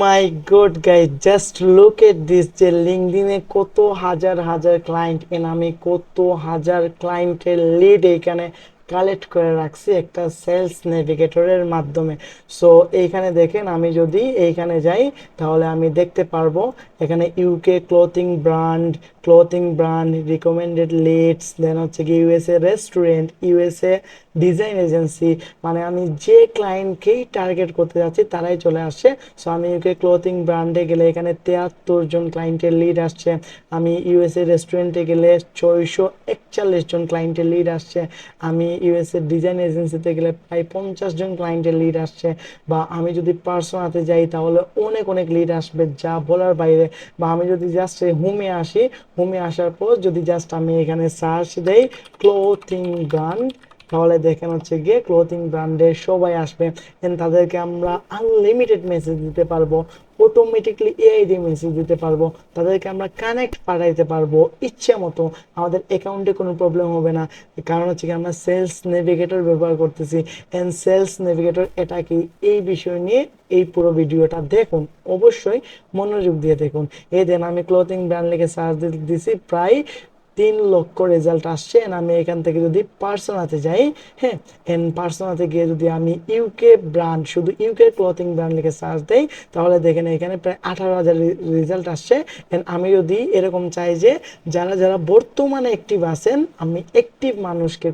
My god guys, just look at this, যে লিঙ্কডইনে কত হাজার হাজার ক্লায়েন্ট এন আমি কত হাজার ক্লায়েন্টের লিড এখানে কালেক্ট করে রাখছি একটা সেলস নেভিগেটরের মাধ্যমে। সো এইখানে দেখেন, আমি যদি এইখানে যাই তাহলে আমি দেখতে পারবো এখানে UK clothing brand recommended leads, then হচ্ছে কি USA restaurant, USA design agency, মানে আমি যে ক্লায়েন্টকেই টার্গেট করতে যাচ্ছি তারাই চলে আসছে। সো আমি ইউকে ক্লোথিং ব্র্যান্ডে গেলে এখানে 73 জন ক্লায়েন্টের লিড আসছে। আমি ইউএসএ রেস্টুরেন্টে গেলে 641 জন ক্লায়েন্টের লিড আসছে। আমি ইউএসএ ডিজাইন এজেন্সিতে গেলে প্রায় 50 জন ক্লায়েন্টের লিড আসছে। বা আমি যদি পার্সোনাতে যাই তাহলে অনেক অনেক লিড আসবে, যা বলার বাইরে। বা আমি যদি জাস্ট হোমে আসি, হোমে আসার পর যদি জাস্ট আমি এখানে সার্চ দেই ক্লোথিং ব্র্যান্ড, তাহলে দেখেন হচ্ছে গিয়ে ক্লোথিং ব্র্যান্ডের সবাই আসবে। এন্ড তাদেরকে আমরা আনলিমিটেড মেসেজ দিতে পারবো, অটোমেটিকলি এআই দিয়ে মেসেজ দিতে পারবো, তাদেরকে আমরা কানেক্ট পাঠাইতে পারবো ইচ্ছে মতো। আমাদের অ্যাকাউন্টে কোনো প্রবলেম হবে না, কারণ হচ্ছে কি আমরা সেলস নেভিগেটর ব্যবহার করতেছি। এন্ড সেলস নেভিগেটর এটা কি, এই বিষয় নিয়ে এই পুরো ভিডিওটা দেখুন, অবশ্যই মনোযোগ দিয়ে দেখুন। এই দেন আমি ক্লোথিং ব্র্যান্ড লিখে সার্চ দিছি, প্রায় 3 লক্ষ রেজাল্ট আসছে। এন্ড আমি এখান থেকে যদি পার্সোনাতে যাই, হ্যাঁ, এন্ড পার্সোনাতে গিয়ে যদি আমি ইউকে ব্র্যান্ড, শুধু ইউকে ক্লথিং ব্র্যান্ড লিখে সার্চ দেই, তাহলে দেখেন এখানে প্রায় 18,000 রেজাল্ট আসছে। এন্ড আমি যদি এরকম চাই যে যারা যারা বর্তমানে অ্যাক্টিভ আছেন, আমি অ্যাক্টিভ মানুষকে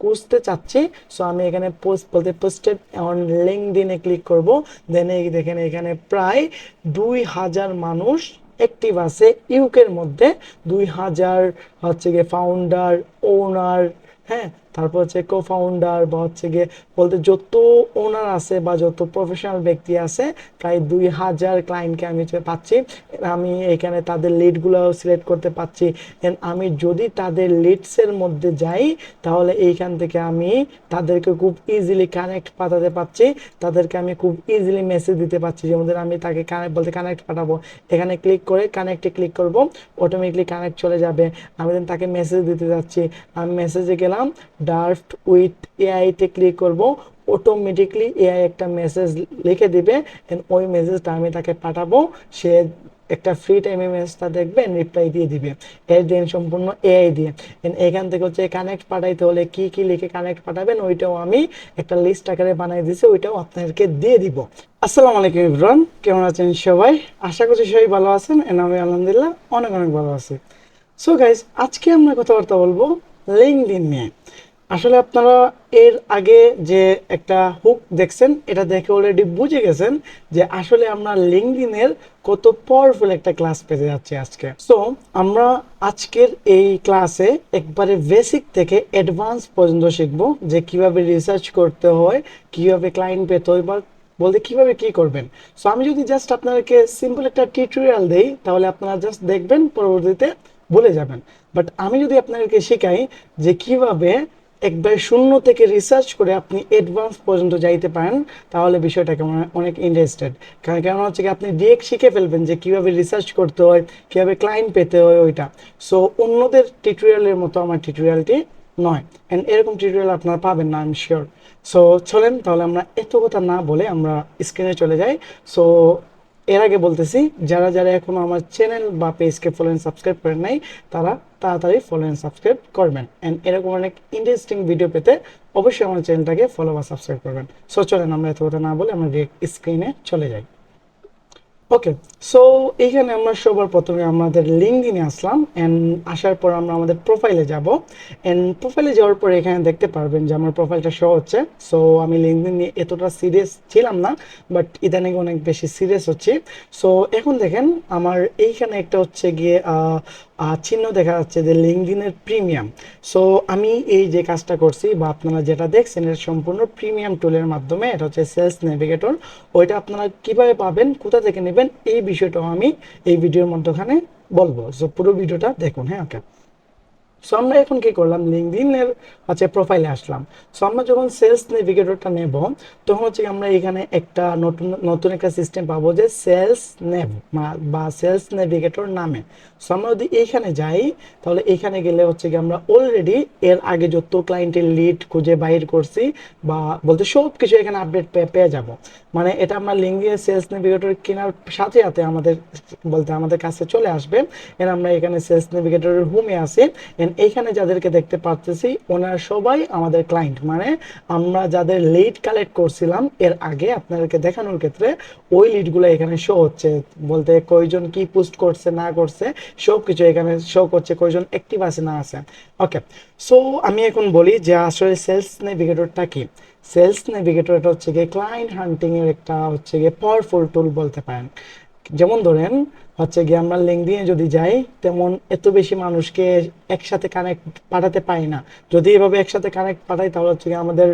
খুঁজতে চাচ্ছি। সো আমি এখানে পোস্টেড অন লিঙ্কডইনে ক্লিক করব। দেন এই দেখেন এখানে প্রায় 2,000 মানুষ অ্যাক্টিভ আছে ইউকের মধ্যে। 2,000 হচ্ছে গিয়ে ফাউন্ডার, ওনার, হ্যাঁ, তারপর হচ্ছে কো ফাউন্ডার বা হচ্ছে গিয়ে বলতে যত ওনার আছে বা যত প্রফেশনাল ব্যক্তি আছে, প্রায় 2,000 ক্লায়েন্টকে আমি পাচ্ছি। আমি এখানে তাদের লিডগুলো সিলেক্ট করতে পাচ্ছি। এন্ড আমি যদি তাদের লিডসের মধ্যে যাই, তাহলে এইখান থেকে আমি তাদেরকে খুব ইজিলি কানেক্ট পাঠাতে পারছি, তাদেরকে আমি খুব ইজিলি মেসেজ দিতে পারছি। যেমন আমি তাকে কানেক্ট পাঠাবো, এখানে ক্লিক করে কানেক্টে ক্লিক করব, অটোমেটিকলি কানেক্ট চলে যাবে। আমি দেন তাকে মেসেজ দিতে যাচ্ছি, আমি মেসেজে গেলাম, ড্রাফট উইথ এআইতে ক্লিক করব, অটোমেটিকলি এআই একটা মেসেজ লিখে দিবে। ওই মেসেজটা আমি তাকে পাঠাবো, সে একটা ফ্রি টাইমে মেসেজটা দেখবে, রিপ্লাই দিয়ে দিবে। এর দেন সম্পূর্ণ এআই দিয়ে। এখান থেকে হচ্ছে কানেক্ট পাঠাইতে হলে কি কি লিখে কানেক্ট পাঠাবেন, ওইটাও আমি একটা লিস্ট আকারে বানিয়ে দিয়েছি, ওইটাও আপনাদেরকে দিয়ে দিব। আসসালামু আলাইকুম ইব্রান, কেমন আছেন সবাই? আশা করছি সবাই ভালো আছেন। এন্ড আমি আলহামদুলিল্লাহ অনেক অনেক ভালো আছি। সো গাইজ, আজকে আমরা কথাবার্তা বলবো লিঙ্কডইন নিয়ে। আসলে আপনারা এর আগে যে একটা হুক দেখছেন, এটা দেখে অলরেডি বুঝে গেছেন যে আসলে আমরা লিঙ্কডইনের কত পাওয়ারফুল একটা ক্লাস পেতে যাচ্ছি আজকে। সো আমরা আজকের এই ক্লাসে একবারে বেসিক থেকে অ্যাডভান্স পর্যন্ত শিখবো যে কিভাবে রিসার্চ করতে হয়, কিভাবে ক্লায়েন্ট পেতে হয়, বা বলতে কিভাবে কি করবেন। সো আমি যদি জাস্ট আপনাদেরকে সিম্পল একটা টিউটোরিয়াল দেই, তাহলে আপনারা জাস্ট দেখবেন, পরবর্তীতে ভুলে যাবেন। বাট আমি যদি আপনাদেরকে শেখাই যে কিভাবে একবার শূন্য থেকে রিসার্চ করে আপনি অ্যাডভান্স পর্যন্ত যাইতে পারেন, তাহলে বিষয়টাকে অনেক ইন্টারেস্টেড। কারণ হচ্ছে কি আপনি ডিরেক্ট শিখে ফেলবেন যে কিভাবে রিসার্চ করতে হয়, কিভাবে ক্লায়েন্ট পেতে হয় ওইটা। সো অন্যদের টিউটোরিয়ালের মতো আমার টিউটোরিয়ালটি নয়, অ্যান্ড এরকম টিউটোরিয়াল আপনারা পাবেন না, আই এম শিওর। সো চলেন তাহলে আমরা এত কথা না বলে আমরা স্ক্রিনে চলে যাই। সো এর আগে বলতেছি, যারা যারা এখনো আমার চ্যানেল বা পেজকে ফলো এন্ড সাবস্ক্রাইব করেন নাই, তারা তাড়াতাড়ি ফলো এন্ড সাবস্ক্রাইব করবেন। এন্ড এরকম অনেক ইন্টারেস্টিং ভিডিও পেতে অবশ্যই আমার চ্যানেলটাকে ফলো বা সাবস্ক্রাইব করবেন। সো চলেন আমরা এত কথা না বলে আমরা স্ক্রিনে চলে যাই। ওকে, সো এইখানে আমরা সবার প্রথমে আমাদের লিঙ্কডইনে আসলাম। অ্যান্ড আসার পর আমরা আমাদের প্রোফাইলে যাব। অ্যান্ড প্রোফাইলে যাওয়ার পর এখানে দেখতে পারবেন যে আমার প্রোফাইলটা শো হচ্ছে। সো আমি লিঙ্কডইন নিয়ে এতটা সিরিয়াস ছিলাম না, বাট ইদানিং অনেক বেশি সিরিয়াস হচ্ছে। সো এখন দেখেন আমার এইখানে একটা হচ্ছে গিয়ে চিহ্ন দেখা যাচ্ছে যে লিঙ্কডইনের প্রিমিয়াম। সো আমি এই যে কাজটা করছি বা আপনারা যেটা দেখছেন, এটা সম্পূর্ণ প্রিমিয়াম টুলের মাধ্যমে, এটা হচ্ছে সেলস নেভিগেটর। ওইটা আপনারা কিভাবে পাবেন, কোথা থেকে নেবেন, এই বিষয়টাও আমি এই ভিডিওর মধ্যখানে বলবো। সো পুরো ভিডিওটা দেখুন, হ্যাঁ। ওকে, সো আমরা এখন কি করলাম, লিঙ্কডইনের হচ্ছে প্রোফাইলে আসলাম। সো আমরা যখন সেলস নেভিগেটরটা নেব, তখন হচ্ছে আমরা এখানে একটা নতুন নতুন একটা সিস্টেম পাবো যে সেলস নেভ বা সেলস নেভিগেটর নামে। সো আমরা যদি এইখানে যাই, তাহলে এখানে গেলে হচ্ছে কি আমরা অলরেডি এর আগে যত ক্লায়েন্টের লিড খুঁজে বাইর করছি বা বলতে সব কিছু এখানে আপডেট পেয়ে যাব। মানে এটা আমরা লিঙ্কডইন সেলস নেভিগেটর কেনার সাথে সাথে আমাদের বলতে আমাদের কাছে চলে আসবে। এর আমরা এখানে সেলস নেভিগেটরের হোমে আছি, এইখানে যাদেরকে দেখতে পাচ্ছি ওনারা সবাই আমাদের ক্লায়েন্ট। মানে আমরা যাদের লিড কালেক্ট করছিলাম এর আগে আপনাদেরকে দেখানোর ক্ষেত্রে, ওই লিডগুলো এখানে শো হচ্ছে, বলতে কয়জন কি পোস্ট করছে না করছে সব কিছু এখানে শো করছে, কয়জন অ্যাক্টিভ আছে না আছে। ওকে, সো আমি এখন বলি যে আসলে সেলস নেভিগেটরটা কি। সেলস নেভিগেটর এটা হচ্ছে গিয়ে ক্লায়েন্ট হান্টিং এর একটা হচ্ছে গিয়ে পাওয়ারফুল টুল বলতে পারেন। যেমন ধরেন হচ্ছে গিয়ে আমরা লিঙ্কডইনে যদি যাই, তেমন এত বেশি মানুষকে একসাথে কানেক্ট পাঠাতে পারি না। যদি এভাবে একসাথে কানেক্ট পাঠাই তাহলে হচ্ছে গিয়ে আমাদের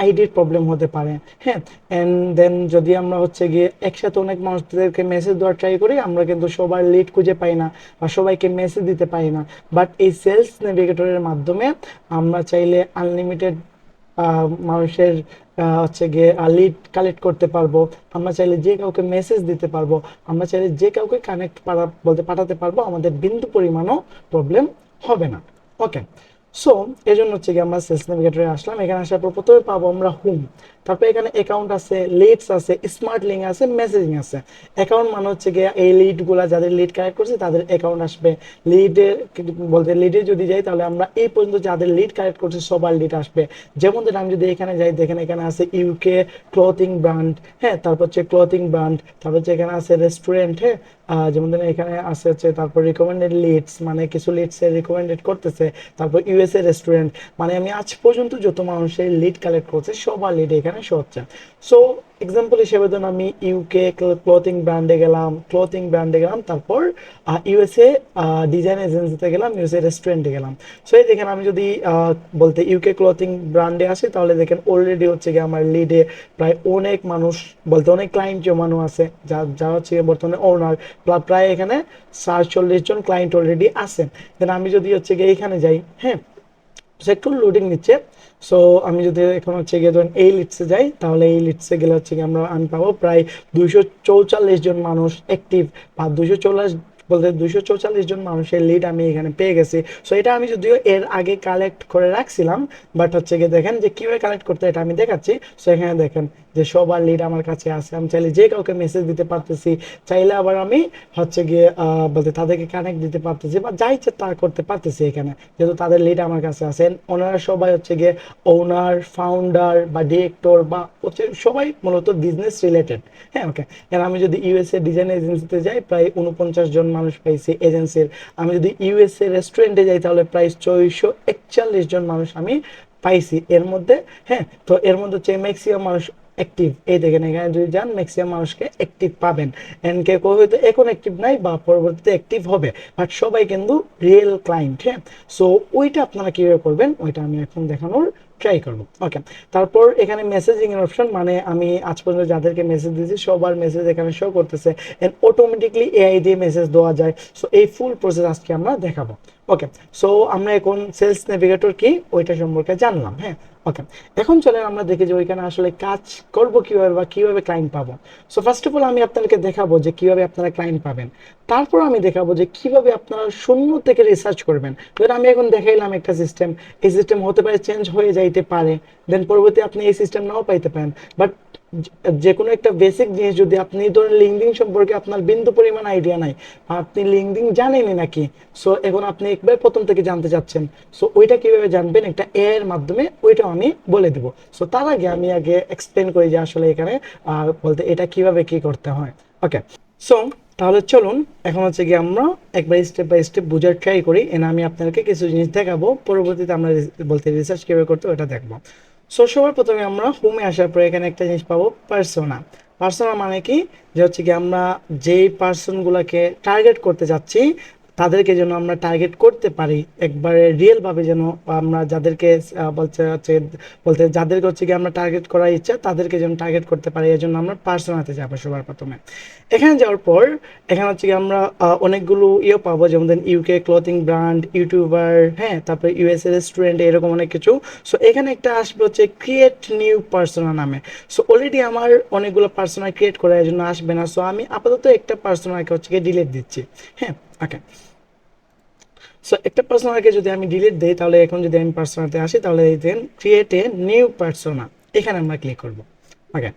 আইডির প্রবলেম হতে পারে। হ্যাঁ, অ্যান্ড দেন যদি আমরা হচ্ছে গিয়ে একসাথে অনেক মানুষদেরকে মেসেজ দেওয়ার ট্রাই করি, আমরা কিন্তু সবার লিড খুঁজে পাই না বা সবাইকে মেসেজ দিতে পারি না। বাট এই সেলস নেভিগেটরের মাধ্যমে আমরা চাইলে আনলিমিটেড মানুষের হচ্ছে গিয়ে লিড কালেক্ট করতে পারবো। আমরা চাইলে যে কাউকে মেসেজ দিতে পারবো, আমরা চাইলে যে কাউকে কানেক্ট বলতে পাঠাতে পারবো, আমাদের বিন্দু পরিমাণও প্রবলেম হবে না। ওকে, সো এই জন্য হচ্ছে কি আমরা সেলস নেভিগেটরে আসলাম। এখানে আসার পর প্রথমে পাবো আমরা হোম, তারপর এখানে অ্যাকাউন্ট আছে, লিডস আছে, স্মার্ট লিঙ্ক আছে, মেসেজিং আছে। অ্যাকাউন্ট মানে হচ্ছে গিয়ে এই লিডগুলা যাদের লিড কালেক্ট করছে তাদের অ্যাকাউন্ট আসবে। লিডে বলতে লিডে যদি যাই তাহলে আমরা এই পর্যন্ত যাদের লিড কালেক্ট করছে সবার লিড আসবে। যেমন ধরেন আমি যদি এখানে যাই, দেখেন এখানে আছে ইউকে ক্লথিং ব্র্যান্ড, হ্যাঁ, তারপর হচ্ছে ক্লথিং ব্র্যান্ড, তারপর হচ্ছে এখানে আছে রেস্টুরেন্ট, হ্যাঁ, যেমন ধরেন এখানে আছে হচ্ছে তারপর রিকমেন্ডেড লিডস, মানে কিছু লিডস রিকমেন্ডেড করতেছে, তারপর ইউএসএ রেস্টুরেন্ট। মানে আমি আজ পর্যন্ত যত মানুষের লিড কালেক্ট করছে সবার লিড এখানে শো হচ্ছে। সো এক্সাম্পল হিসেবে ধরুন আমি ইউকে ক্লথিং ব্র্যান্ডে গেলাম, তারপর ইউএসএ ডিজাইন এজেন্সিতে গেলাম, ইউএসএ রেস্টুরেন্টে গেলাম। সো এই দেখেন আমি যদি বলতে ইউকে ক্লথিং ব্র্যান্ডে আসি, তাহলে দেখেন অলরেডি হচ্ছে গিয়ে আমার লিডে প্রায় অনেক মানুষ বলতে অনেক ক্লায়েন্ট জমানো আছে, যা হচ্ছে বর্তমানে ওনার প্রায় এখানে ৪৭ জন ক্লায়েন্ট অলরেডি আছেন। দেন আমি যদি হচ্ছে গিয়ে এখানে যাই, হ্যাঁ, সো একটু লোডিং নিচ্ছে। সো আমি যদি এখন হচ্ছে গিয়ে ধরেন এই লিডসে যাই, তাহলে এই লিডসে গেলে হচ্ছে গিয়ে আমি পাবো প্রায় 244 জন মানুষ অ্যাক্টিভ, বা 244 বলতে 244 জন মানুষের লিড আমি এখানে পেয়ে গেছি। সো এটা আমি যদিও এর আগে কালেক্ট করে রাখছিলাম, বাট হচ্ছে গিয়ে দেখেন যে কীভাবে কালেক্ট করতে এটা আমি দেখাচ্ছি। সো এখানে দেখেন যে সবার লিড আমার কাছে আছে, আমি চাইলে যে কাউকে মেসেজ দিতে পারতেছি, চাইলে আবার আমি হচ্ছে গিয়ে বলতে তাদেরকে কানেক্ট দিতে পারতেছি বা যা ইচ্ছে তা করতে পারতেছি এখানে, যেহেতু তাদের লিড আমার কাছে আছেন। ওনারা সবাই হচ্ছে গিয়ে ওনার, ফাউন্ডার বা ডিরেক্টর বা হচ্ছে সবাই মূলত বিজনেস রিলেটেড। হ্যাঁ, ওকে। এর আমি যদি ইউএসএ ডিজাইন এজেন্সিতে যাই, প্রায় 49 জন মানুষ পাইছি এজেন্সির। আমি যদি ইউএসএ রেস্টুরেন্টে যাই তাহলে প্রায় 441 জন মানুষ আমি পাইছি এর মধ্যে। হ্যাঁ, তো এর মধ্যে হচ্ছে ম্যাক্সিমাম মানুষ অ্যাক্টিভ। এই দেখেন এখানে যদি যান ম্যাক্সিমাম মানুষকে অ্যাক্টিভ পাবেন, এন্ড কে হয়তো এখন অ্যাক্টিভ নাই বা পরবর্তীতে অ্যাক্টিভ হবে, বাট সবাই কিন্তু রিয়েল ক্লায়েন্ট। হ্যাঁ, সো ওইটা আপনারা কীভাবে করবেন ওইটা আমি এখন দেখানোর ট্রাই করবো। ওকে, তারপর এখানে মেসেজিং এর অপশন, মানে আমি আজ পর্যন্ত যাদেরকে মেসেজ দিয়েছি সবার মেসেজ এখানে শো করতেছে, এন্ড অটোমেটিকলি এআই দিয়ে মেসেজ দেওয়া যায়। সো এই ফুল প্রসেস আজকে আমরা দেখাবো। ওকে, সো আমরা এখন সেলস নেভিগেটর কি ওইটা সম্পর্কে জানলাম। হ্যাঁ, ওকে, এখন চলেন আমরা দেখি যে ওইখানে আসলে কাজ করব কিভাবে বা কিভাবে ক্লায়েন্ট পাবো। সো ফার্স্ট অফ অল আমি আপনাদেরকে দেখাবো যে কিভাবে আপনারা ক্লায়েন্ট পাবেন। তারপর আমি দেখাবো যে কিভাবে আপনারা শূন্য থেকে রিসার্চ করবেন। ধরুন আমি এখন দেখাইলাম একটা সিস্টেম, এই সিস্টেম হতে পারে চেঞ্জ হয়ে যাইতে পারে, দেন পরবর্তী আপনি এই সিস্টেম নাও পাইতে পারেন। বাট যে কোনো একটা বেসিক জিনিস যদি আপনি ধরেন লিঙ্কডিন সম্পর্কে আপনার বিন্দু পরিমাণ আইডিয়া নাই, আপনি লিঙ্কডিন জানেনই নাকি, সো এখন আপনি একবার প্রথম থেকে জানতে চাচ্ছেন, সো ওইটা কিভাবে জানবেন একটা এআই এর মাধ্যমে, ওইটাও আমি বলে দেবো। সো তার আগে আমি আগে এক্সপ্লেন করি যে আসলে এখানে বলতে এটা কিভাবে কি করতে হয়। ওকে, সো তাহলে চলুন এখন হচ্ছে গিয়ে আমরা একবার স্টেপ বাই স্টেপ বোঝার ট্রাই করি, এনে আমি আপনাদেরকে কিছু জিনিস দেখাবো, পরবর্তীতে আমরা বলতে রিসার্চ কিভাবে করতে ওটা দেখবো। সো সবার প্রথমে আমরা হোমে আসার পর এখানে একটা জিনিস পাবো, পার্সোনা। পার্সোনা মানে কি, যে হচ্ছে কি আমরা যেই পার্সনগুলোকে টার্গেট করতে যাচ্ছি তাদেরকে যেন আমরা টার্গেট করতে পারি একবারে রিয়েল ভাবে, যেন আমরা যাদেরকে বলতে যাদেরকে হচ্ছে কি আমরা টার্গেট করার ইচ্ছা তাদেরকে যেন টার্গেট করতে পারি, এই জন্য আমরা পার্সোনাতে যাবো সবার প্রথমে। এখানে যাওয়ার পর এখানে হচ্ছে কি আমরা অনেকগুলো পাবো, যেমন ইউকে ক্লথিং ব্র্যান্ড, ইউটিউবার, হ্যাঁ, তারপরে ইউএসএ রেস্টুরেন্ট, এরকম অনেক কিছু। সো এখানে একটা আসবে হচ্ছে ক্রিয়েট নিউ পার্সোনা নামে। সো অলরেডি আমার অনেকগুলো পার্সোনা ক্রিয়েট করা, এই জন্য আসবে না। সো আমি আপাতত একটা পার্সোনাকে হচ্ছে কি ডিলিট দিচ্ছি, হ্যাঁ, ওকে। সো একটা পার্সোনাকে যদি আমি ডিলিট দিই, তাহলে এখন যদি আমি পার্সোনাতে আসি, তাহলে দেন ক্রিয়েট এ নিউ পার্সোনা, এখানে আমরা ক্লিক করব, ওকে।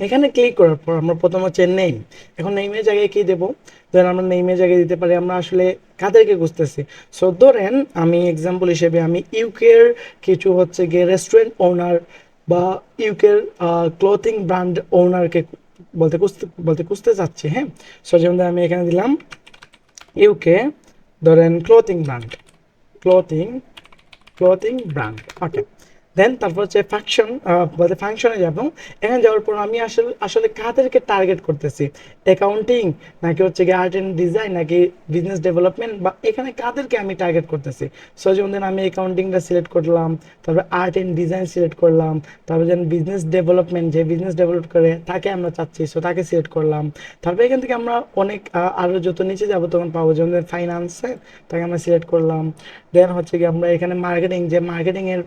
এখানে ক্লিক করার পর আমরা প্রথম হচ্ছে নেম। এখন নেইমের জায়গায় কি দেবো? ধরেন আমরা নেইমের জায়গায় দিতে পারি আমরা আসলে কাদেরকে খুঁজতেছি। সো ধরেন আমি এক্সাম্পল হিসেবে আমি ইউকের কিছু হচ্ছে গিয়ে রেস্টুরেন্ট ওনার বা ইউকের ক্লথিং ব্র্যান্ড ওনারকে বলতে খুঁজতে চাচ্ছি, হ্যাঁ। সো যেমন আমি এখানে দিলাম ইউকে, ধরেন clothing brand, clothing clothing brand, okay. Then তারপর হচ্ছে ফাংশনে যাব। এখানে যাওয়ার পর আমি আসলে আসলে কাদেরকে টার্গেট করতেছি, অ্যাকাউন্টিং নাকি হচ্ছে কি আর্ট অ্যান্ড ডিজাইন নাকি বিজনেস ডেভেলপমেন্ট, বা এখানে কাদেরকে আমি টার্গেট করতেছি। সো যেমন আমি অ্যাকাউন্টিংটা সিলেক্ট করলাম, তারপর আর্ট অ্যান্ড ডিজাইন সিলেক্ট করলাম, তারপর যেন বিজনেস ডেভেলপমেন্ট, যে বিজনেস ডেভেলপ করে তাকে আমরা চাচ্ছি, সো তাকে সিলেক্ট করলাম। তারপর এখান থেকে আমরা অনেক আরও যত নিচে যাব তখন পাবো, যেমন ফাইন্যান্সে তাকে আমরা সিলেক্ট করলাম। দেন হচ্ছে কি আমরা এখানে মার্কেটিং, যে মার্কেটিং এর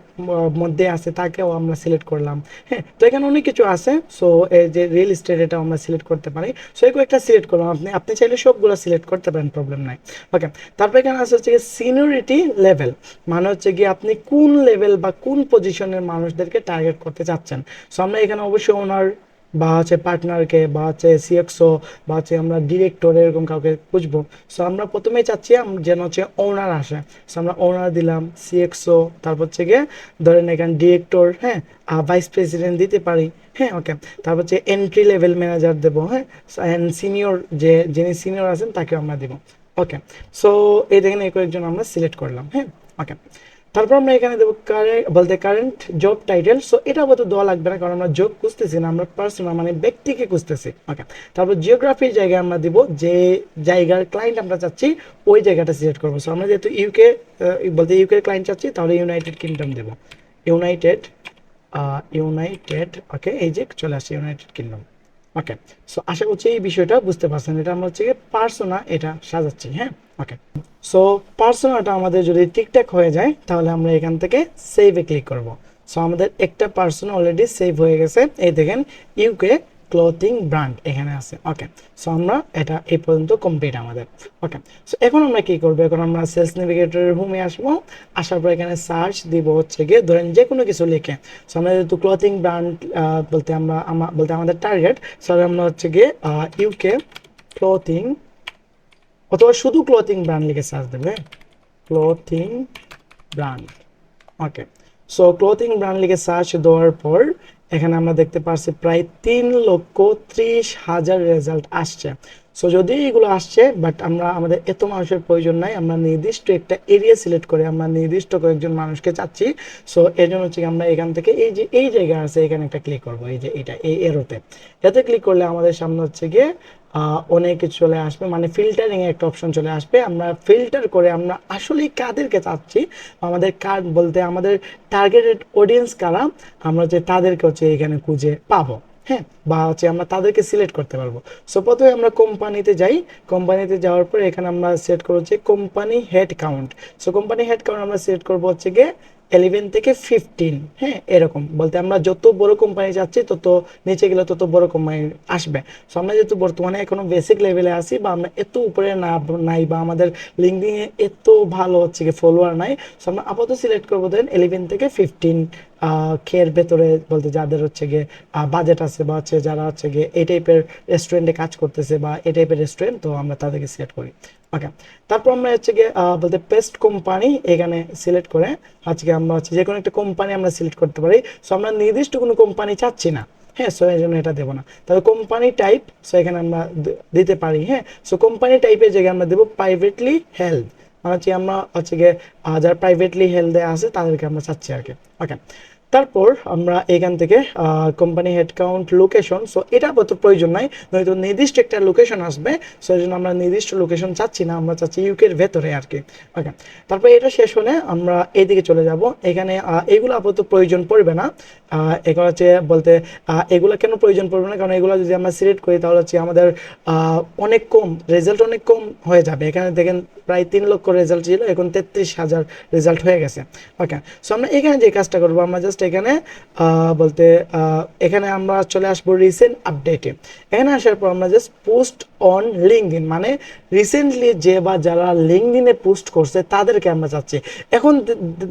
মধ্যে আছে তাকেও আমরা সিলেক্ট করলাম, হ্যাঁ। তো এখানে অনেক কিছু আছে। সো এই যে রিয়েল এস্টেট, এটা আমরা সিলেক্ট করতে পারি। সো এই কয়েকটা সিলেক্ট করলাম, আপনি চাইলে সবগুলো সিলেক্ট করতে পারেন, প্রবলেম নাই, ওকে। তারপর এখানে আছে হচ্ছে সিনিয়রিটি লেভেল, মানে হচ্ছে কি আপনি কোন লেভেল বা কোন পজিশনের মানুষদেরকে টার্গেট করতে চাচ্ছেন। সো আমরা এখানে অবশ্যই ওনার বা হচ্ছে পার্টনারকে বা হচ্ছে সিএক্সও বা হচ্ছে আমরা ডিরেক্টর এরকম কাউকে খুঁজবো। সো আমরা প্রথমেই চাচ্ছি যেন হচ্ছে ওনার আসে। সো আমরা ওনার দিলাম, সিএক্সও, তারপর হচ্ছে গিয়ে ধরেন এখানে ডিরেক্টর, হ্যাঁ, ভাইস প্রেসিডেন্ট দিতে পারি, হ্যাঁ, ওকে। তারপর হচ্ছে এন্ট্রি লেভেল ম্যানেজার দেবো, হ্যাঁ, অ্যান্ড সিনিয়র, যিনি সিনিয়র আছেন তাকেও আমরা দেবো, ওকে। সো এই দেখেন এই কয়েকজন আমরা সিলেক্ট করলাম, হ্যাঁ, ওকে। তারপর আমরা এখানে দেবো কারেন্ট জব টাইটেল। সো এটা আপাতত দেওয়া লাগবে না, কারণ আমরা জব খুঁজতেছি না, আমরা পার্সোনাল মানে ব্যক্তিকে খুঁজতেছি, ওকে। তারপর জিওগ্রাফির জায়গায় আমরা দিব যে জায়গার ক্লায়েন্ট আমরা চাচ্ছি ওই জায়গাটা সিলেক্ট করবো। সো আমরা যেহেতু ইউকের ক্লায়েন্ট চাচ্ছি, তাহলে ইউনাইটেড কিংডম দেবো, ইউনাইটেড ইউনাইটেড, ওকে। এই যে চলে আসছে ইউনাইটেড কিংডম, ওকে। সো আশা করছি এই বিষয়টা বুঝতে পারছেন। এটা আমরা হচ্ছে পার্সোনা এটা সাজাচ্ছি, হ্যাঁ, ওকে। সো পার্সোনাটা আমাদের যদি ঠিকঠাক হয়ে যায়, তাহলে আমরা এখান থেকে সেভে ক্লিক করব। সো আমাদের একটা পার্সোনা অলরেডি সেভ হয়ে গেছে, এই দেখেন ইউকে ক্লথিং ব্র্যান্ড এখানে আছে, ওকে। সো আমরা এটা এই পর্যন্ত কমপ্লিট আমাদের, ওকে। সো এখন আমরা কি করবো, এখন আমরা সেলস নেভিগেটরের হোমে আসবো। আসার পর এখানে সার্চ দিব হচ্ছে গিয়ে ধরেন যে কোনো কিছু লিখে। সো আমরা যেহেতু ক্লথিং ব্র্যান্ড বলতে আমাদের টার্গেট, সো আমরা হচ্ছে গিয়ে ইউকে ক্লথিং অথবা শুধু ক্লথিং ব্র্যান্ড লিখে সার্চ দেবে, ক্লথিং ব্র্যান্ড, ওকে। সো ক্লথিং ব্র্যান্ড লিখে সার্চ দেওয়ার পর এখানে আমরা দেখতে পাচ্ছি প্রায় 3,30,000 রেজাল্ট আসছে। সো যদি এগুলো আসছে, বাট আমাদের এত মানুষের প্রয়োজন নাই, আমরা নির্দিষ্ট একটা এরিয়া সিলেক্ট করে আমরা নির্দিষ্ট কয়েকজন মানুষকে চাচ্ছি। সো এর জন্য হচ্ছে আমরা এখান থেকে এই যে এই জায়গা আছে এখানে একটা ক্লিক করবো, এই যে এটা এই এরোতে, এতে ক্লিক করলে আমাদের সামনে হচ্ছে গিয়ে অনেক কিছু চলে আসবে, মানে ফিল্টারিং একটা অপশন চলে আসবে। আমরা ফিল্টার করে আমরা আসলে কাদেরকে চাচ্ছি, আমাদের আমাদের টার্গেটেড অডিয়েন্স কারা, আমরা যে তাদেরকে হচ্ছে এখানে খুঁজে পাবো, হ্যাঁ, বা হচ্ছে আমরা তাদেরকে সিলেক্ট করতে পারবো। সো প্রথমে আমরা কোম্পানিতে যাই, কোম্পানিতে যাওয়ার পর এখানে আমরা সেট করবো হচ্ছে company head count. So company head count আমরা সেট করবো হচ্ছে গিয়ে 11 থেকে 15, হ্যাঁ, এরকম বলতে আমরা যত বড় কোম্পানি যাচ্ছি তত নিচে গেলে তত বড় কোম্পানি আসবে। সো আমরা যেহেতু বর্তমানে এখনো বেসিক লেভেলে আছি বা আমরা এত উপরে নাই বা আমাদের লিঙ্কডিনে এত ভালো হচ্ছে কি ফলোয়ার নাই, সো আমরা আপাতত সিলেক্ট করবো দেন 11 থেকে 15 খের ভেতরে বলতে যাদের হচ্ছে গিয়ে বাজেট আছে বা হচ্ছে যারা হচ্ছে গিয়ে এই টাইপের রেস্টুরেন্টে কাজ করতেছে বা এই টাইপের রেস্টুরেন্ট, তো আমরা তাদেরকে সিলেক্ট করি, ওকে। তারপর আমরা হচ্ছে গিয়ে বলতে পেস্ট কোম্পানি এখানে সিলেক্ট করে আজকে আমরা হচ্ছে যে কোনো একটা কোম্পানি আমরা সিলেক্ট করতে পারি। সো আমরা নির্দিষ্ট কোনো কোম্পানি চাচ্ছি না, হ্যাঁ, সো এই জন্য এটা দেবো না। তবে কোম্পানি টাইপ, সো এখানে আমরা দিতে পারি, হ্যাঁ। সো কোম্পানি টাইপের জায়গায় আমরা দেবো প্রাইভেটলি হেল্ড, মানে হচ্ছে আমরা হচ্ছে গিয়ে যারা প্রাইভেটলি হেল্ডে আছে তাদেরকে আমরা চাচ্ছি আর কি, ওকে। তারপর আমরা এখান থেকে কোম্পানি হেডকাউন্ট লোকেশন, সো এটা আপাতত প্রয়োজন নাই, নয়তো নির্দিষ্ট একটা লোকেশন আসবে, সো এই জন্য আমরা নির্দিষ্ট লোকেশন চাচ্ছি না, আমরা চাচ্ছি ইউকের ভেতরে আর কি। ওকে, তারপর এটা শেষ হলে আমরা এইদিকে চলে যাব। এখানে এগুলো আপাতত প্রয়োজন পড়বে না। এগুলো হচ্ছে বলতে এগুলো কেন প্রয়োজন পড়বে না, কারণ এগুলো যদি আমরা সিলেক্ট করি তাহলে হচ্ছে আমাদের অনেক কম রেজাল্ট, অনেক কম হয়ে যাবে। এখানে দেখেন প্রায় 3 লক্ষ রেজাল্ট ছিল, এখন 33,000 রেজাল্ট হয়ে গেছে। ওকে, সো আমরা এখানে যে কাজটা করবো, আমরা জাস্ট এখানে বলতে এখানে আমরা চলে আসবো রিসেন্ট আপডেটে। এখানে আসার পর আমরা জাস্ট পোস্ট অন লিঙ্কডইন, মানে রিসেন্টলি যে বা যারা লিঙ্কডইনে পোস্ট করছে তাদেরকে আমরা চাচ্ছি। এখন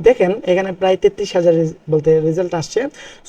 দেখেন এখানে প্রায় 33,000 বলতে রেজাল্ট আসছে।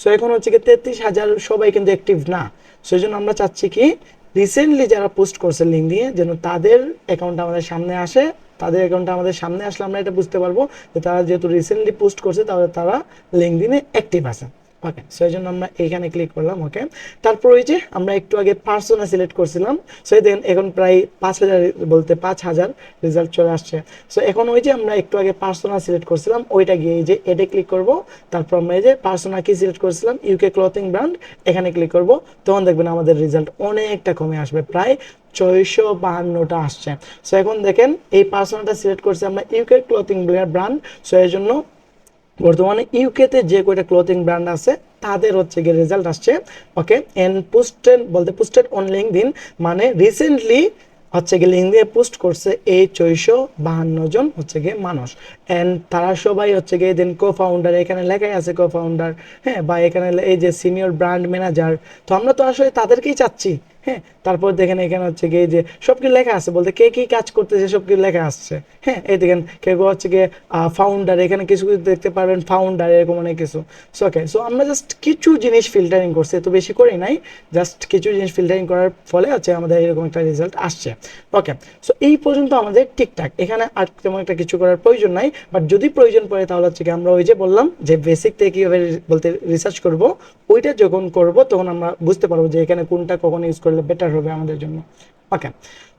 সো এখন হচ্ছে কি 33,000 সবাই কিন্তু অ্যাক্টিভ না, সেই জন্য আমরা চাচ্ছি কি রিসেন্টলি যারা পোস্ট করছে লিঙ্কডইনে যেন তাদের অ্যাকাউন্ট আমাদের সামনে আসে। তাদের অ্যাকাউন্টটা আমাদের সামনে আসলে আমরা এটা বুঝতে পারবো যে তারা যেহেতু রিসেন্টলি পোস্ট করছে তাহলে তারা লিঙ্কডইনে অ্যাক্টিভ আছে। ওকে, সো এই জন্য আমরা এইখানে ক্লিক করলাম। ওকে, তারপর ওই যে আমরা একটু আগে পার্সোনা সিলেক্ট করছিলাম, সো দেখেন এখন প্রায় 5,000 বলতে 5,000 রেজাল্ট চলে আসছে। সো এখন ওই যে আমরা একটু আগে পার্সোনা সিলেক্ট করছিলাম ওইটা গিয়ে এই যে এডে ক্লিক করব, তারপর আমরা এই যে পার্সোনা কি সিলেক্ট করছিলাম ইউকে ক্লথিং ব্র্যান্ড, এখানে ক্লিক করব, তখন দেখবেন আমাদের রেজাল্ট অনেকটা কমে আসবে, প্রায় 652টা আসছে। সো এখন দেখেন এই পার্সোনাটা সিলেক্ট করছি আমরা ইউকে ক্লথিং ব্র্যান্ড, সো এর জন্য বর্তমানে ইউকেতে যে কয়টা ক্লোথিং ব্র্যান্ড আছে তাদের হচ্ছে গিয়ে রেজাল্ট আসছে। ওকে, এন্ড পোস্টেড বলতে পোস্টেড অন লিঙ্কডইন, মানে রিসেন্টলি হচ্ছে গিয়ে লিঙ্কডইনে পোস্ট করছে এই 652 জন হচ্ছে গিয়ে মানুষ। এন্ড তারা সবাই হচ্ছে গিয়ে দেন কো ফাউন্ডার, এখানে লেখাই আছে কো ফাউন্ডার, হ্যাঁ, বা এখানে এই যে সিনিয়র ব্র্যান্ড ম্যানেজার, তো আমরা তো আসলে তাদেরকেই চাচ্ছি। হ্যাঁ, তারপর দেখেন এখানে হচ্ছে গিয়ে যে সব কিছু লেখা আছে, বলতে কে কি কাজ করতেছে সব কিছু লেখা আসছে। হ্যাঁ, এই দেখেন কেউ হচ্ছে গিয়ে ফাউন্ডার, এখানে কিছু কিছু দেখতে পারবেন ফাউন্ডার, এরকম অনেক কিছু। সো ওকে, সো আমরা জাস্ট কিছু জিনিস ফিল্টারিং করছি, এত বেশি করি নাই, জাস্ট কিছু জিনিস ফিল্টারিং করার ফলে হচ্ছে আমাদের এরকম একটা রেজাল্ট আসছে। ওকে, সো এই পর্যন্ত আমাদের ঠিকঠাক, এখানে আর তেমন একটা কিছু করার প্রয়োজন নাই। বাট যদি প্রয়োজন পড়ে তাহলে হচ্ছে কি আমরা ওই যে বললাম যে বেসিক থেকে কীভাবে বলতে রিসার্চ করব, ওইটা যখন করব তখন আমরা বুঝতে পারবো যে এখানে কোনটা কখন ইউজ করলে বেটার হবে আমাদের জন্য। ওকে,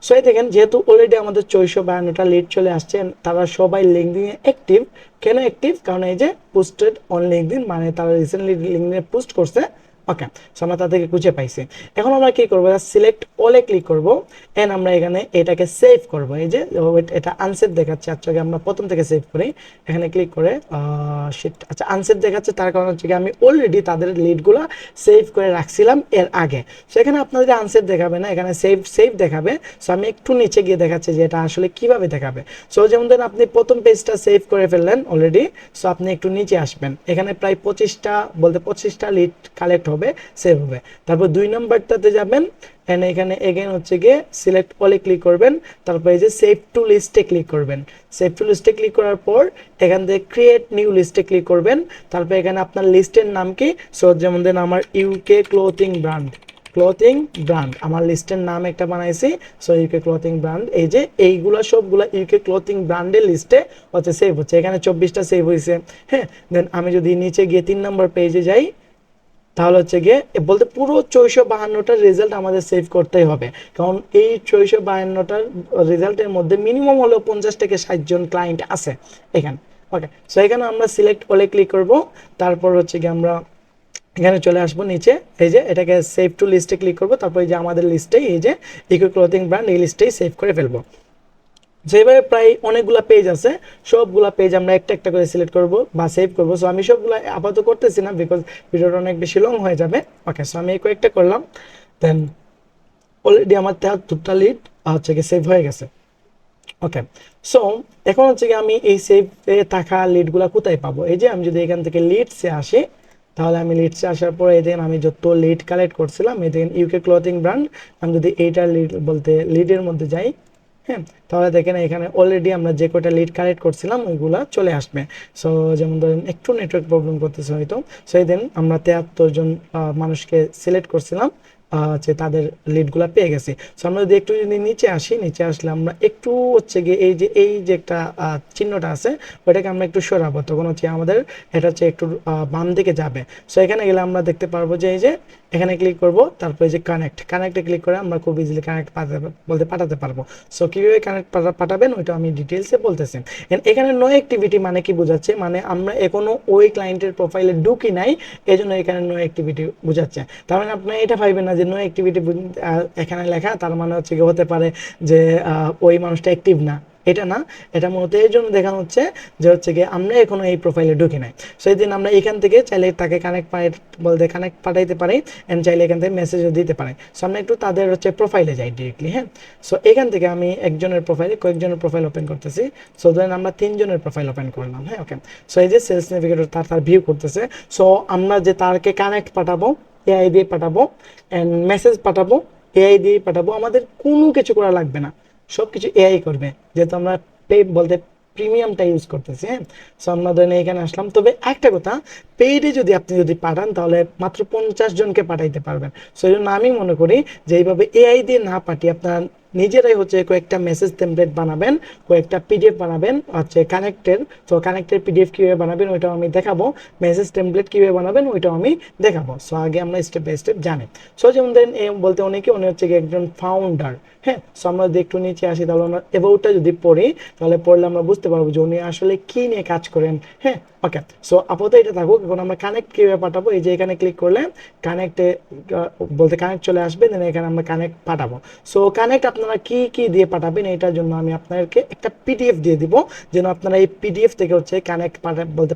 সো এই দেখেন যেহেতু অলরেডি আমাদের 652টা লিড চলে আসছে, তারা সবাই লিঙ্কডইনে অ্যাক্টিভ। কেন অ্যাক্টিভ? কারণ এই যে পোস্টেড অন লিঙ্কডইন, মানে তারা রিসেন্টলি লিঙ্কডইনে পোস্ট করছে। ওকে, সো আমরা তাদেরকে খুঁজে পাইছি। এখন আমরা কি করবো, সিলেক্ট অলে ক্লিক করব, এন্ড আমরা এখানে এটাকে সেভ করব। এই যে এটা আনসেভ দেখাচ্ছে, আচ্ছা আমরা প্রথম থেকে সেভ করি, এখানে ক্লিক করে আচ্ছা আনসেভ দেখাচ্ছে, তার কারণ হচ্ছে কি আমি অলরেডি তাদের লিডগুলো সেভ করে রাখছিলাম এর আগে। সো এখানে আপনাদের আনসেভ দেখাবে না, এখানে সেভ দেখাবে। সো আমি একটু নিচে গিয়ে দেখাচ্ছি যে এটা আসলে কিভাবে দেখাবে। সো যেমন ধরেন আপনি প্রথম পেজটা সেভ করে ফেললেন অলরেডি, সো আপনি একটু নিচে আসবেন, এখানে প্রায় 25টা লিড কালেক্ট হবে, সেভ হবে। তারপর 2 নম্বরটাতে যাবেন, এন্ড এখানে এগেন হচ্ছে গিয়ে সিলেক্ট অলে ক্লিক করবেন, তারপর এই যে সেভ টু লিস্টে ক্লিক করবেন। সেভ টু লিস্টে ক্লিক করার পর এখান থেকে ক্রিয়েট নিউ লিস্টে ক্লিক করবেন। তারপর এখানে আপনার লিস্টের নাম কি, সো যেমন দেন আমার ইউকে ক্লোথিং ব্র্যান্ড আমার লিস্টের নাম একটা বানাইছি, সো ইউকে ক্লোথিং ব্র্যান্ড। এই যে এইগুলা সবগুলা ইউকে ক্লোথিং ব্র্যান্ডের লিস্টে হচ্ছে সেভ হচ্ছে, এখানে 24টা সেভ হয়েছে। হ্যাঁ, দেন আমি যদি নিচে গিয়ে 3 নম্বর পেজে যাই, তাহলে হচ্ছে গিয়ে বলতে পুরো 652টার রেজাল্ট আমাদের সেভ করতেই হবে, কারণ এই 652টার রেজাল্টের মধ্যে মিনিমাম হলেও 50 থেকে 60 জন ক্লায়েন্ট আছে এখানে। ওকে, সো এখানে আমরা সিলেক্ট অলে ক্লিক করব, তারপর হচ্ছে গিয়ে আমরা এখানে চলে আসবো নিচে, এই যে এটাকে সেভ টু লিস্টে ক্লিক করব, তারপর এই যে আমাদের লিস্টে এই যে ইকো ক্লোথিং ব্র্যান্ড এই লিস্টেই সেভ করে ফেলবো। যেভাবে প্রায় অনেকগুলা পেজ আছে, সবগুলা পেজ আমরা একটা একটা করে সিলেক্ট করব বা সেভ করব। সো আমি সবগুলো আপাতত করতেছি না, বিকজ ভিডিওটা অনেক বেশি লং হয়ে যাবে। ওকে, সো আমি এই কয়েকটা করলাম, দেন অলরেডি আমার 73টা লিড হচ্ছে কি সেভ হয়ে গেছে। ওকে, সো এখন হচ্ছে কি আমি এই সেভে থাকা লিডগুলো কোথায় পাবো, এই যে আমি যদি এখান থেকে লিডসে আসি, তাহলে আমি লিডসে আসার পরে এই দেখেন আমি যত লিড কালেক্ট করছিলাম, এই দেখেন ইউকে ক্লথিং ব্র্যান্ড, আমি যদি এইটার লিড বলতে লিডের মধ্যে যাই, হ্যাঁ, তাহলে দেখেন এখানে অলরেডি আমরা যে কয়টা লিড কালেক্ট করছিলাম ওইগুলা চলে আসবে। সো যেমন ধরেন একটু নেটওয়ার্ক প্রবলেম করতেছে হয়তো, সো এই দেন আমরা 73 জন মানুষকে সিলেক্ট করছিলাম, হচ্ছে তাদের লিডগুলো পেয়ে গেছি। সো আমরা যদি একটু যদি নিচে আসি, নিচে আসলে আমরা একটু হচ্ছে গিয়ে এই যে একটা চিহ্নটা আছে ওটাকে আমরা একটু সরাবো, তখন হচ্ছে আমাদের এটা হচ্ছে একটু বাম দিকে যাবে। সো এখানে গেলে আমরা দেখতে পারবো যে এই যে এখানে ক্লিক করব, তারপরে যে কানেক্টে ক্লিক করে আমরা খুব ইজিলি কানেক্ট পাঠাতে পারবো। সো কীভাবে কানেক্ট পাঠাবেন ওইটা আমি ডিটেলসে বলতেছি। এখানে নো অ্যাক্টিভিটি মানে কি বোঝাচ্ছে, মানে আমরা এখনো ওই ক্লায়েন্টের প্রোফাইলে ঢুকি নাই, এই জন্য এখানে নো অ্যাক্টিভিটি বোঝাচ্ছে। তার মানে আপনি এটা ভাইবেন না যে নো অ্যাক্টিভিটি এখানে লেখা তার মানে হচ্ছে কি হতে পারে যে ওই মানুষটা অ্যাক্টিভ না, এটা না। এটা মূলত এর জন্য দেখানো হচ্ছে যে হচ্ছে গিয়ে আমরা এখনো এই প্রোফাইলে ঢুকি নাই। সো এই দিন আমরা এখান থেকে চাইলে তাকে কানেক্ট পাঠাইতে পারি, অ্যান্ড চাইলে এখান থেকে মেসেজও দিতে পারি। সো আমরা একটু তাদের হচ্ছে প্রোফাইলে যাই ডিরেক্টলি। হ্যাঁ, সো এখান থেকে আমি কয়েকজনের প্রোফাইল ওপেন করতেছি। সো ধরেন আমরা 3 জনের প্রোফাইল ওপেন করলাম। হ্যাঁ, ওকে। সো এই যে সেলস নেভিগেটর তার ভিউ করতেছে। সো আমরা যে তারকে কানেক্ট পাঠাবো, এআই দিয়ে পাঠাবো, অ্যান্ড মেসেজ পাঠাবো, এআই দিয়ে পাঠাবো, আমাদের কোনো কিছু করা লাগবে না, সব কিছু এআই করবে, যেহেতু আমরা প্রিমিয়ামটা ইউজ করতেছি। হ্যাঁ, সো আমরা ধরেন এখানে আসলাম। তবে একটা কথা, পেইডে আপনি পাঠান তাহলে মাত্র 50 জনকে পাঠাইতে পারবেন। সো এই জন্য আমি মনে করি যে এইভাবে এআই দিয়ে না পাঠিয়ে আপনারা নিজেরাই হচ্ছে কয়েকটা মেসেজ টেমপ্লেট বানাবেন, কয়েকটা পিডিএফ বানাবেন হচ্ছে কানেক্টের। তো কানেক্টের পিডিএফ কীভাবে বানাবেন ওইটাও আমি দেখাবো, মেসেজ টেমপ্লেট কীভাবে বানাবেন ওইটাও আমি দেখাবো। সো আগে আমরা স্টেপ বাই স্টেপ জানি। সো যেমন দেন বলতে উনি হচ্ছে কি একজন ফাউন্ডার। হ্যাঁ, সো আমরা যদি একটু নিচে আসি তাহলে আমরা অ্যাবাউটটা যদি পড়ি, তাহলে পড়লে আমরা বুঝতে পারবো যে উনি আসলে কী নিয়ে কাজ করেন। হ্যাঁ, ওকে। সো আপাতত এটা থাকুক। এখন আমরা কানেক্ট কীভাবে পাঠাবো, এই যে এখানে ক্লিক করলে কানেক্টে কানেক্ট চলে আসবে, দেন এখানে আমরা কানেক্ট পাঠাবো। সো কানেক্ট আপনারা কি কি দিয়ে পাঠাবেন এটার জন্য আমি আপনাদেরকে একটা পিডিএফ দিয়ে দিব, যেন আপনারা এই পিডিএফ থেকে হচ্ছে কানেক্ট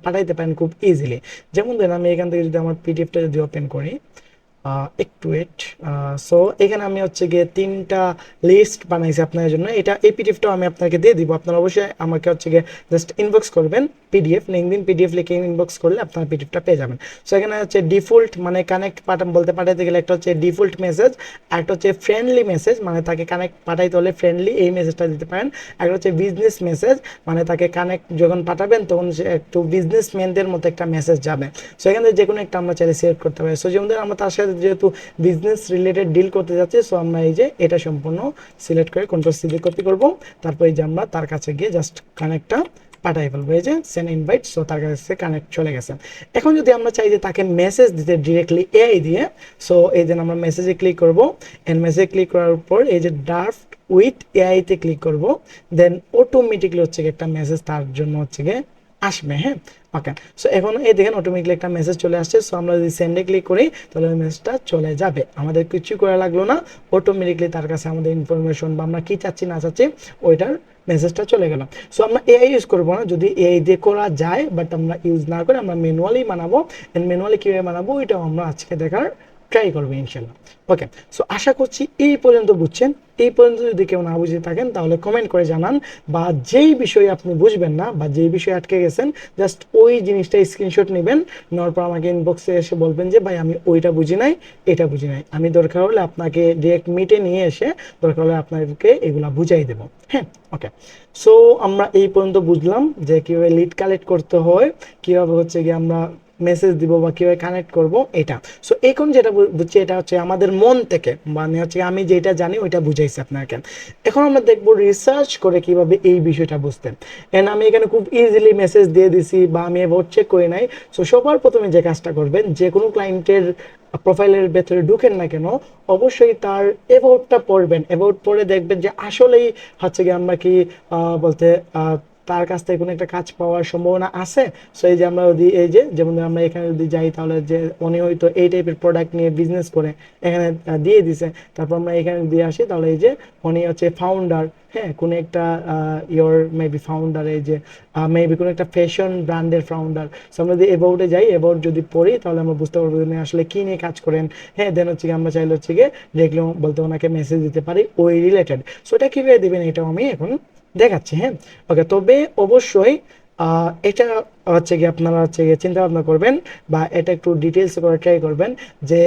পাঠাইতে পারেন খুব ইজিলি। যেমন ধরেন আমি এখান থেকে যদি আমার পিডিএফটা যদি ওপেন করি, একটু ওয়েট। সো এখানে আমি হচ্ছে গিয়ে 3টা লিস্ট বানাইছি আপনাদের জন্য। এই পিডিএফটাও আমি আপনাকে দিয়ে দিব। আপনারা অবশ্যই আমাকে হচ্ছে গিয়ে জাস্ট ইনবক্স করবেন, পিডিএফ লিঙ্কদিন পিডিএফ লিখে ইনবক্স করলে আপনারা পিডিএফটা পেয়ে যাবেন। সো এখানে হচ্ছে ডিফল্ট মানে কানেক্ট পাঠাইতে গেলে একটা হচ্ছে ডিফল্ট মেসেজ, একটা হচ্ছে ফ্রেন্ডলি মেসেজ, মানে তাকে কানেক্ট পাঠাইতে হলে ফ্রেন্ডলি এই মেসেজটা দিতে পারেন। একটা হচ্ছে বিজনেস মেসেজ, মানে তাকে কানেক্ট যখন পাঠাবেন তখন সে একটু বিজনেসম্যানদের মতো একটা মেসেজ যাবে। সো এখানে যে কোনো একটা আমরা চাইলে সিলেক্ট করতে পারি। সো যেমন আমরা তার সাথে যেহেতু বিজনেস রিলেটেড ডিল করতে যাচ্ছি, সো আমরা এই যে এটা সম্পূর্ণ সিলেক্ট করে কন্ট্রোল-C দিয়ে কপি করব। তারপর এই যে আমরা তার কাছে গিয়ে জাস্ট কানেক্টটা পাঠাই ফেলবো, এই যে সেন্ড ইনভাইট। সো তার কাছে কানেক্ট চলে গেছে। এখন যদি আমরা চাই যে তাকে মেসেজ দিতে ডিরেক্টলি এআই দিয়ে, সো এই যে আমরা মেসেজে ক্লিক করব, এন্ড মেসেজে ক্লিক করার পর এই যে ড্রাফট উইথ এআই তে ক্লিক করব, দেন অটোমেটিকলি হচ্ছে একটা মেসেজ তার জন্য হচ্ছে গিয়ে আসবে। হ্যাঁ, ওকে। সো এখন এই দেখেন অটোমেটিকলি একটা মেসেজ চলে আসছে। সো আমরা যদি সেন্ডে ক্লিক করি তাহলে ওই মেসেজটা চলে যাবে, আমাদের কিছু করা লাগলো না। অটোমেটিকলি তার কাছে আমাদের ইনফরমেশন বা আমরা কি চাচ্ছি না চাচ্ছি ওইটার মেসেজটা চলে গেল। সো আমরা এআই ইউজ করবো না, যদি এআই দিয়ে করা যায়, বাট আমরা ইউজ না করে আমরা ম্যানুয়ালি বানাবো। এন্ড ম্যানুয়ালি কীভাবে বানাবো ওইটাও আমরা আজকে দেখার ট্রাই করবো ইনশাল্লাহ। ওকে, সো আশা করছি এই পর্যন্ত বুঝছেন। এই পর্যন্ত যদি কেউ না বুঝে থাকেন তাহলে কমেন্ট করে জানান, বা যেই বিষয়ে আপনি বুঝবেন না বা যেই বিষয়ে আটকে গেছেন জাস্ট ওই জিনিসটা স্ক্রিনশট নেবেন, নেওয়ার পর আমাকে ইনবক্সে এসে বলবেন যে ভাই আমি ওইটা বুঝি নাই, এটা বুঝি নাই। আমি দরকার হলে আপনাকে ডিরেক্ট মিটে নিয়ে এসে দরকার হলে আপনাদেরকে এগুলা বুঝাই দেবো। হ্যাঁ, ওকে। সো আমরা এই পর্যন্ত বুঝলাম যে কীভাবে লিড কালেক্ট করতে হয়, কীভাবে হচ্ছে গিয়ে আমরা মেসেজ দিব বা কীভাবে কানেক্ট করব এটা। সো এখন যেটা বুঝছি এটা হচ্ছে আমাদের মন থেকে, মানে হচ্ছে আমি যেটা জানি ওইটা বুঝাইছি আপনাকে। এখন আমরা দেখবো রিসার্চ করে কিভাবে এই বিষয়টা বুঝতেন। এন্ড আমি এখানে খুব ইজিলি মেসেজ দিয়ে দিছি বা আমি অ্যাবাউট চেক করি নাই। সো সবার প্রথমে যে কাজটা করবেন, যে কোনো ক্লায়েন্টের প্রোফাইলের ভেতরে ঢুকেন না কেন অবশ্যই তার অ্যাবাউটটা পড়বেন। অ্যাবাউট পড়ে দেখবেন যে আসলেই হচ্ছে কি আমরা কি বলতে তার কাছ থেকে কোনো একটা কাজ পাওয়ার সম্ভাবনা আছে। সো এই যে আমরা যদি এই যে যেমন আমরা এখানে যদি যাই তাহলে যে উনি হয়তো এই টাইপের প্রোডাক্ট নিয়ে বিজনেস করে এখানে দিয়ে দিছে। তারপর আমরা এখানে দিয়ে আসি, তাহলে এই যে উনি হচ্ছে ফাউন্ডার। হ্যাঁ, কোনো একটা মেবি ফাউন্ডার, এই যে মেবি কোনো একটা ফ্যাশন ব্র্যান্ডের ফাউন্ডার। সো আমরা যদি অ্যাবাউটে যাই, অ্যাবাউট যদি পড়ি তাহলে আমরা বুঝতে পারবো উনি আসলে কী নিয়ে কাজ করেন। হ্যাঁ, দেন হচ্ছে আমরা চাইলে হচ্ছে গিয়ে দেখলে বলতে ওনাকে মেসেজ দিতে পারি ওই রিলেটেড। সো এটা কীভাবে দেবেন এটাও আমি এখন দেখাচ্ছি। হ্যাঁ, ওকে। তবে অবশ্যই এটা হচ্ছে গিয়ে আপনারা হচ্ছে গিয়ে চিন্তা ভাবনা করবেন বা এটা একটু ডিটেলস করে ট্রাই করবেন যে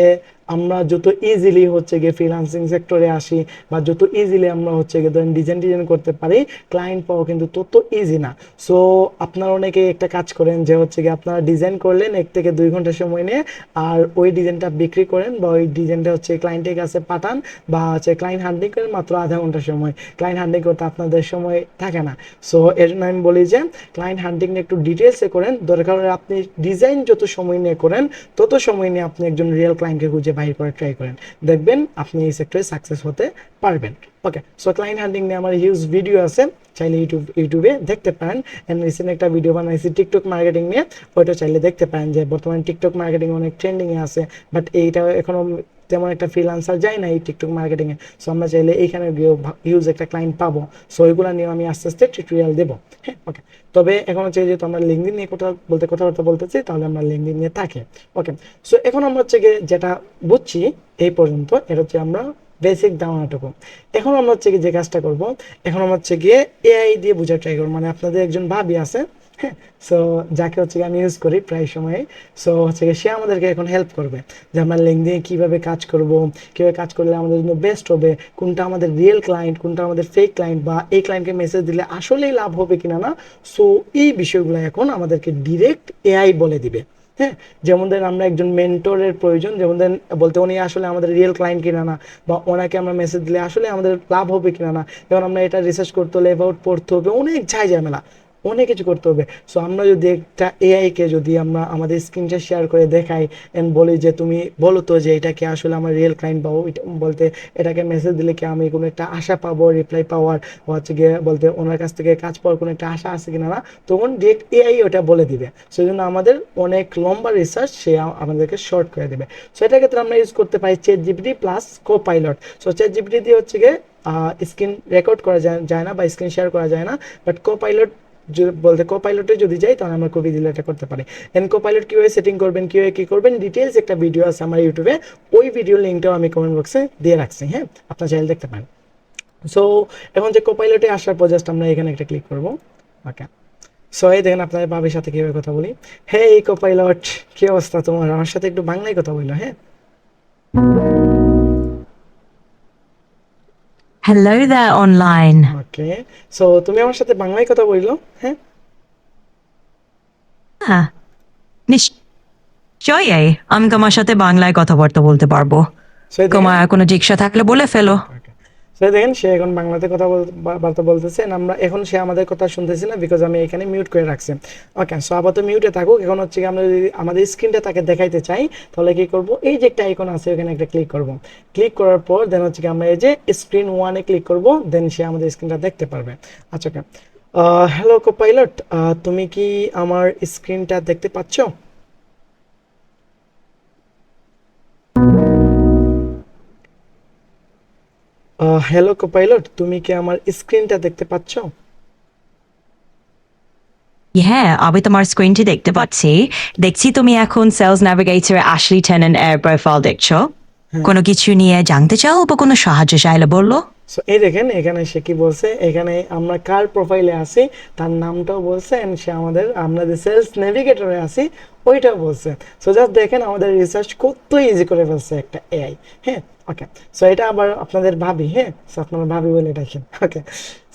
আমরা যত ইজিলি হচ্ছে গিয়ে ফ্রিল্যান্সিং সেক্টরে আসি বা যত ইজিলি আমরা হচ্ছে গিয়ে ধরেন ডিজাইন করতে পারি, ক্লায়েন্ট পাওয়া কিন্তু তত ইজি না। সো আপনারা অনেকে একটা কাজ করেন যে হচ্ছে গিয়ে আপনারা ডিজাইন করলেন 1 থেকে 2 ঘন্টা সময় নিয়ে, আর ওই ডিজাইনটা বিক্রি করেন বা ওই ডিজাইনটা হচ্ছে ক্লায়েন্টের কাছে পাঠান বা হচ্ছে ক্লায়েন্ট হান্ডিং করেন মাত্র আধা ঘন্টা সময়। ক্লায়েন্ট হান্ডিং করতে আপনাদের সময় থাকে না। সো এর জন্য আমি বলি যে ক্লায়েন্ট হান্টিং একটু ডিটেলসে করেন, দরকার হলে আপনি ডিজাইন যত সময় নিয়ে করেন তত সময় নিয়ে আপনি একজন রিয়েল ক্লায়েন্টকে খুঁজে বাইর করে ট্রাই করেন, দেখবেন আপনি এই সেক্টরে সাকসেস হতে পারবেন। ওকে, সো ক্লায়েন্ট হান্টিং নিয়ে আমার হিউজ ভিডিও আছে, চাইলে ইউটিউবে দেখতে পারেন। অ্যান্ড রিসেন্ট একটা ভিডিও বানাইছি টিকটক মার্কেটিং নিয়ে, ওইটা চাইলে দেখতে পারেন যে বর্তমানে টিকটক মার্কেটিং অনেক ট্রেন্ডিংয়ে আছে, বাট এইটা এখনো তেমন একটা ফ্রিল্যান্সার যায় না এই টিকটক মার্কেটিংয়ে। সো আমরা চাইলে এইখানে গিয়েও হিউজ একটা ক্লায়েন্ট পাবো। সো ওইগুলো নিয়ে আমি আস্তে আস্তে টিউটোরিয়াল দেবো। হ্যাঁ, ওকে। তবে এখন হচ্ছে যেহেতু আমরা লিঙ্কডিন নিয়ে কথাবার্তা বলতেছি, তাহলে আমরা লিঙ্কডিন নিয়ে থাকি। ওকে, সো এখন আমরা হচ্ছে গিয়ে যেটা বুঝছি এই পর্যন্ত, এটা হচ্ছে আমরা বেসিক ধারণাটুকু। এখন আমরা হচ্ছে গিয়ে যে কাজটা করব, এখন আমরা হচ্ছে গিয়ে এআই দিয়ে বোঝার ট্রাই করবো। মানে আপনাদের একজন ভাবি আছে, হ্যাঁ, সো যাকে হচ্ছে আমি ইউজ করি প্রায় সময়। সো হচ্ছে সে আমাদেরকে এখন হেল্প করবে যে আমরা লিঙ্কডিনে কীভাবে কাজ করব, কীভাবে কাজ করলে আমাদের জন্য বেস্ট হবে, কোনটা আমাদের রিয়েল ক্লায়েন্ট, কোনটা আমাদের ফেক ক্লায়েন্ট, বা এই ক্লায়েন্টকে মেসেজ দিলে আসলেই লাভ হবে কিনা না। সো এই বিষয়গুলো এখন আমাদেরকে ডিরেক্ট এআই বলে দিবে। হ্যাঁ, যেমন ধরেন আমরা একজন মেন্টরের প্রয়োজন, যেমন ধরেন বলতে উনি আসলে আমাদের রিয়েল ক্লায়েন্ট কিনা না, বা ওনাকে আমরা মেসেজ দিলে আসলে আমাদের লাভ হবে কিনা না, এবং আমরা এটা রিসার্চ করতে হলে অ্যাবাউট পড়তে হবে, অনেক ঝামেলা, অনেক কিছু করতে হবে। সো আমরা যদি একটা এআইকে যদি আমরা আমাদের স্ক্রিনটা শেয়ার করে দেখাই অ্যান্ড বলি যে তুমি বলো তো যে এটাকে আসলে আমার রিয়েল ক্লায়েন্ট পাবো, বলতে এটাকে মেসেজ দিলে কি আমি কোনো একটা আশা পাবো, রিপ্লাই পাওয়ার, হচ্ছে গিয়ে বলতে ওনার কাছ থেকে কাজ পাওয়ার কোনো একটা আশা আছে কিনা না, তখন ডিরেক্ট এআই ওটা বলে দিবে। সেই জন্য আমাদের অনেক লম্বা রিসার্চ সে আমাদেরকে শর্ট করে দেবে। সো এটার ক্ষেত্রে আমরা ইউজ করতে পারি chat GPT plus copilot. So chat GPT দিয়ে হচ্ছে গিয়ে স্ক্রিন রেকর্ড করা যায় না বা স্ক্রিন শেয়ার করা যায় না, বাট কোপাইলট বলতে কোপাইলটে যদি যাই তাহলে আমরা খুব ইজিলি এটা করতে পারি। এন্ড কোপাইলট কীভাবে সেটিং করবেন, কীভাবে কী করবেন, ডিটেলস একটা ভিডিও আছে আমার ইউটিউবে, ওই ভিডিও লিঙ্কটাও আমি কমেন্ট বক্সে দিয়ে রাখছি। হ্যাঁ, আপনার চাইলে দেখতে পারেন। সো এখন যে কোপাইলটে আসার পর জাস্ট আমরা এখানে একটা ক্লিক করবো। ওকে, সো এই দেখেন আপনাদের ভাবির সাথে কীভাবে কথা বলি। হ্যাঁ, এই কোপাইলট, কী অবস্থা তোমার, আমার সাথে একটু বাংলায় কথা বললো। হ্যাঁ, Hello there online. Okay, so তুমি আমার সাথে বাংলায় কথা বললো। হ্যাঁ, হ্যাঁ, নিশ্চয়ই আমি তোমার সাথে বাংলায় কথাবার্তা বলতে পারবো। সো এই দেখেন, তোমার কোনো জিজ্ঞাসা থাকলে বলে ফেলো। সে দেখেন সে এখন বাংলাতে বার্তা বলতেছে, আমরা এখন সে আমাদের কথা শুনতেছি না, বিকজ আমি এখানে মিউট করে রাখছি। ওকে, সো আপাতত মিউটে থাকুক। এখন হচ্ছে কি আমরা যদি আমাদের স্ক্রিনটা তাকে দেখাইতে চাই, তাহলে কি করব, এই যে একটা আইকন আছে ওখানে একটা ক্লিক করব। ক্লিক করার পর দেন হচ্ছে কি আমরা এই যে স্ক্রিন ওয়ানে ক্লিক করব, দেন সে আমাদের স্ক্রিনটা দেখতে পারবে। আচ্ছা, ওকে, হ্যালো কোপাইলট, তুমি কি আমার স্ক্রিনটা দেখতে পাচ্ছ? হ্যালো কোপাইলট, তুমি কি আমার স্ক্রিনটা দেখতে পাচ্ছ? হ্যাঁ, আমি তোমার স্ক্রিনটি দেখতে পাচ্ছি। দেখছি তুমি এখন সেলস ন্যাভিগেটরে অ্যাশলি টেনেন্ট এর প্রোফাইল দেখছো। কোনো কিছু নিয়ে জানতে চাও বা কোনো সাহায্য চাইলে বললো। সো এই দেখেন এখানে সে কি বলছে, এখানে আমরা কার প্রোফাইলে আছি তার নামটাও বলছে, অ্যান্ড সে আমরা যে সেলস নেভিগেটরে আছি ওইটাও বলছে। সো জাস্ট দেখেন আমাদের রিসার্চ কত ইজি করে ফেলছে একটা এআই। হ্যাঁ, ওকে, সো এটা আবার আপনাদের ভাবি। হ্যাঁ, সো আপনারা ভাবি বলে দেখেন। ওকে,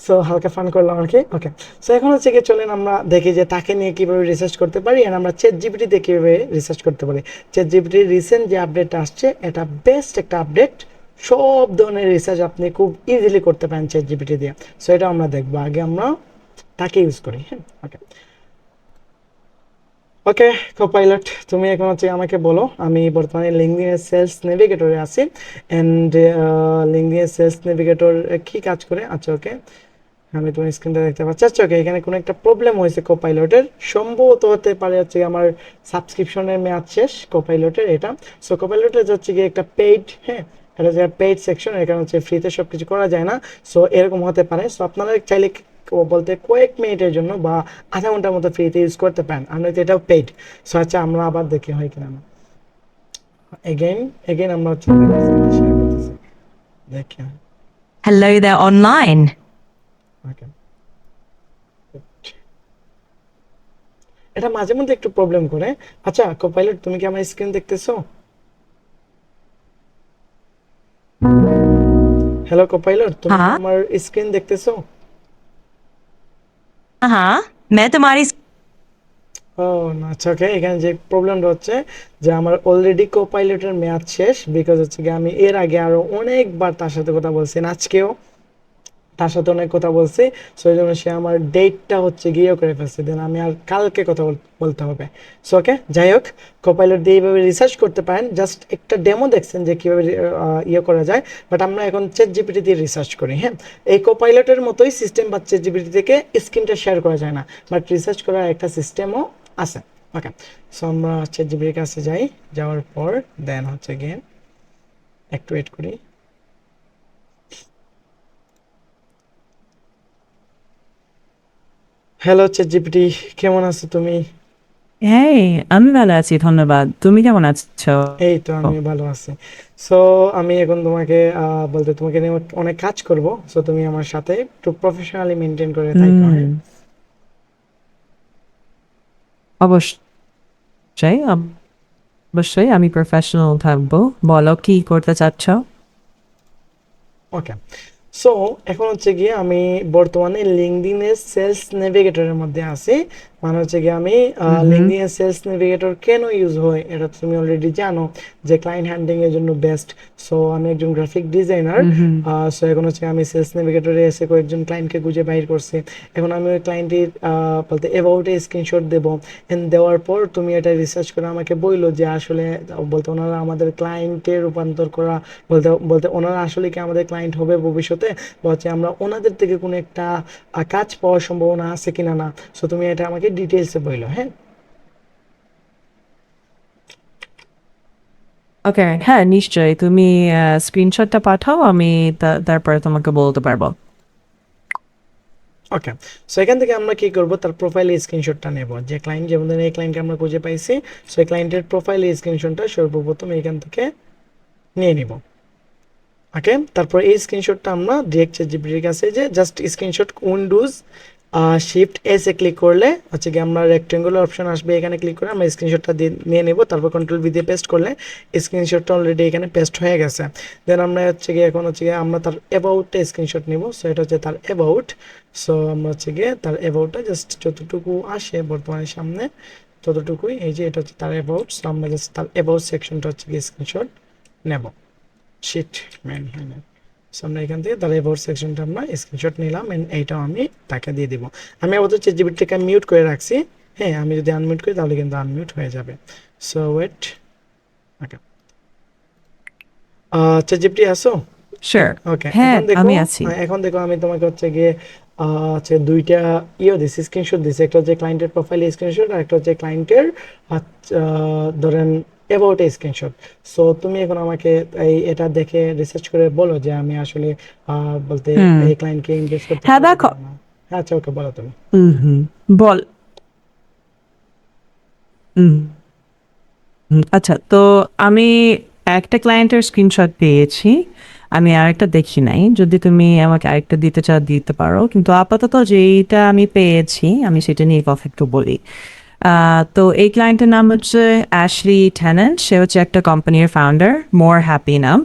সো হালকা ফান করলাম আর কি। ওকে, সো এখন হচ্ছে কি চলেন আমরা দেখি যে তাকে নিয়ে কীভাবে রিসার্চ করতে পারি, আর আমরা চ্যাট জিপিটিতে কীভাবে রিসার্চ করতে পারি। চ্যাট জিপিটির রিসেন্ট যে আপডেটটা আসছে এটা বেস্ট একটা আপডেট, সব ধরনের রিসার্চ আপনি খুব ইজিলি করতে পারেন চ্যাট জিপিটি দিয়ে। সো এটা আমরা দেখবো, আগে আমরা তাকে ইউজ করি। হ্যাঁ, ওকে, ওকে কোপাইলট, তুমি এখন হচ্ছে আমাকে বলো, আমি বর্তমানে লিঙ্কডিনের সেলস নেভিগেটরে আছি, অ্যান্ড লিঙ্কডিনের সেলস নেভিগেটর কী কাজ করে। আচ্ছা, ওকে, আমি তোমার স্ক্রিনটা দেখতে পাচ্ছি। আচ্ছা, ওকে, এখানে কোনো একটা প্রবলেম হয়েছে কোপাইলটের, সম্ভবত হতে পারে হচ্ছে আমার সাবস্ক্রিপশনের মেয়াদ শেষ কোপাইলটের এটা। সো কোপাইলটের হচ্ছে গিয়ে একটা পেইড, হ্যাঁ, এটা যে পেইড সেকশন, এখানে হচ্ছে ফ্রিতে সব কিছু করা যায় না। সো এরকম হতে পারে। সো আপনারা চাইলে বলতে কয়েক মিনিটের জন্য বা আধা ঘন্টার মতো ফ্রিতে ইউজ করতে পারেন, আর নয়তো এটাও পেইড। সো আচ্ছা, আমরা আবার দেখি হয় কিনা না। এগেইন এগেইন আমরা হচ্ছে শেয়ার করতেছি, দেখি। Hello there online. ওকে, এটা মাঝে মধ্যে একটু প্রবলেম করে। আচ্ছা কোপাইলট, তুমি কি আমার স্ক্রিন দেখতেছো? হ্যালো কোপাইলট, তুমি কি हाँ আমার স্ক্রিন দেখতেছো? हाँ मैं तुम्हारी ও না, আচ্ছা ওকে। এখানে যে প্রবলেমটা হচ্ছে যে আমার অলরেডি কোপাইলটের মেয়াদ শেষ, বিকজ হচ্ছে কি আমি এর আগে আরো অনেকবার তার সাথে কথা বলছি, আজকেও তার সাথে অনেক কথা বলছি। সো এই জন্য সে আমার ডেটটা হচ্ছে গিয়ে করে ফেলছে, দেন আমি আর কালকে কথা বলতে হবে। সো ওকে, যাই হোক, কোপাইলট দিয়ে এইভাবে রিসার্চ করতে পারেন। জাস্ট একটা ডেমো দেখছেন যে কীভাবে ইয়ে করা যায়, বাট আমরা এখন চ্যাট জিপিটি দিয়ে রিসার্চ করি। হ্যাঁ, এই কোপাইলটের মতোই সিস্টেম বা চ্যাট জিপিটি থেকে স্ক্রিনটা শেয়ার করা যায় না, বাট রিসার্চ করার একটা সিস্টেমও আছে। ওকে, সো আমরা চ্যাট জিপিটির কাছে যাই, যাওয়ার পর দেন হচ্ছে গিয়ে একটু ওয়েট করি। হ্যালো চ্যাট জিপিটি, কেমন আছো তুমি? এই আমি ভালো আছি, ধন্যবাদ। তুমি কেমন আছো? এই তো আমি ভালো আছি। সো আমি এখন তোমাকে বলতে তোমাকে নিয়ে অনেক কাজ করব। সো তুমি আমার সাথে একটু প্রফেশনালি মেনটেন করে থাকো, হুম, হ্যাঁ? অবশ্যই অবশ্যই আমি প্রফেশনাল থাকবো। বলো কি করতে চাচ্ছ? ওকে, সো এখন হচ্ছে গিয়ে আমি বর্তমানে লিঙ্কডইনের সেলস নেভিগেটরের মধ্যে আছি। মানে হচ্ছে গিয়ে আমি হুম লিঙ্কডইনের সেলস নেভিগেটর কেন ইউজ হয় এটা তো তুমি অলরেডি জানো, যে ক্লায়েন্ট হ্যান্ডলিং এর জন্য বেস্ট। সো আমি একজন গ্রাফিক ডিজাইনার। হুম সো এখন হচ্ছে আমি সেলস নেভিগেটরে এসে কয়েকজন ক্লায়েন্টকে খুঁজে বাইর করছি। এখন আমি ওই ক্লায়েন্টের বলতে অ্যাবাউট এ স্ক্রিনশট দেবো, এন্ড দেওয়ার পর তুমি এটা রিসার্চ করে আমাকে বললো যে আসলে বলতে ওনারা আমাদের ক্লায়েন্টে রূপান্তর করা, বলতে বলতে ওনারা আসলে কি আমাদের ক্লায়েন্ট হবে ভবিষ্যতে, বা হচ্ছে আমরা ওনাদের থেকে কোনো একটা কাজ পাওয়ার সম্ভাবনা আছে কিনা না। সো তুমি এটা আমাকে ডিটেলসে বললো, হ্যাঁ? ওকে, হ্যাঁ নিশ্চয়ই। তুমি স্ক্রিনশটটা পাঠাও, আমি তারপরে তোমাকে বলতে পারবো। ওকে, সো এখান থেকে আমরা কি করব, তার প্রোফাইলে স্ক্রিনশটটা নেব। যে ক্লায়েন্ট, যেমন ধরেন এই ক্লায়েন্টকে আমরা খুঁজে পাইছি, সো এই ক্লায়েন্টের প্রোফাইলে স্ক্রিনশটটা সর্বপ্রথম এখান থেকে নিয়ে নিব। ওকে, তারপর এই স্ক্রিনশটটা আমরা ডিরেক্ট চ্যাট জিপিটির কাছে যে just screenshot Windows shift S A click করলে হচ্ছে কি আমরা রেক্টেঙ্গুলার অপশন আসবে, এখানে ক্লিক করে আমরা স্ক্রিনশটটা নিয়ে নেব। তারপর কন্ট্রোল ভি দিয়ে পেস্ট করলে স্ক্রিনশটটা অলরেডি এখানে পেস্ট হয়ে গেছে। দেন আমরা হচ্ছে গিয়ে এখন হচ্ছে গিয়ে আমরা তার অ্যাবাউটটা স্ক্রিনশট নিব। সো এটা হচ্ছে তার অ্যাবাউট। সো আমরা হচ্ছে গিয়ে তার অ্যাবাউটটা জাস্ট যতটুকু আসে বর্তমানে সামনে ততটুকুই, এই যে এটা হচ্ছে তার অ্যাবাউট। সো আমরা জাস্ট তার অ্যাবাউট সেকশনটা হচ্ছে গিয়ে স্ক্রিনশট নেব। শিট ম্যান, হয় না। সো আমরা এখান থেকে তার অ্যাবাউট সেকশনটা আমরা স্ক্রিনশট নিলাম, এন্ড এইটাও আমি তাকে দিয়ে দিব। আমি আপাতত চ্যাট জিপিটিকে মিউট করে রাখছি। হ্যাঁ, আমি যদি আনমিউট করি তাহলে কিন্তু আনমিউট হয়ে যাবে। So wait. Okay, chat GPT আসো? শিওর। ওকে, হ্যাঁ এখন দেখো, আমি আছি। এখন দেখো আমি তোমাকে হচ্ছে গিয়ে হচ্ছে দুইটা দিছি, স্ক্রিনশট দিছি। একটা হচ্ছে ক্লায়েন্টের প্রোফাইলে স্ক্রিনশট, আর একটা হচ্ছে ক্লায়েন্টের ধরেন অ্যাবাউট এ স্ক্রিনশট। সো তুমি এখন আমাকে এটা দেখে রিসার্চ করে বলো যে আমি আসলে বলতে হুম, এই ক্লায়েন্টকে ইমপ্রেস করতে হ্যাঁ পারবো দেখো। কিনা না। হ্যাঁ, আচ্ছা ওকে, বলো তুমি। হুম, বল। হুম আচ্ছা, তো আমি একটা ক্লায়েন্টের স্ক্রিনশট পেয়েছি, আমি আরেকটা দেখি নাই। যদি তুমি আমাকে আরেকটা দিতে চাও দিতে পারো, কিন্তু আপাতত যেইটা আমি পেয়েছি আমি সেটা নিয়ে কথা একটু বলি। তো এই ক্লায়েন্টের নাম হচ্ছে অ্যাশলি ট্যানেন্ট। সে হচ্ছে একটা কোম্পানির ফাউন্ডার, মোর হ্যাপি নাম।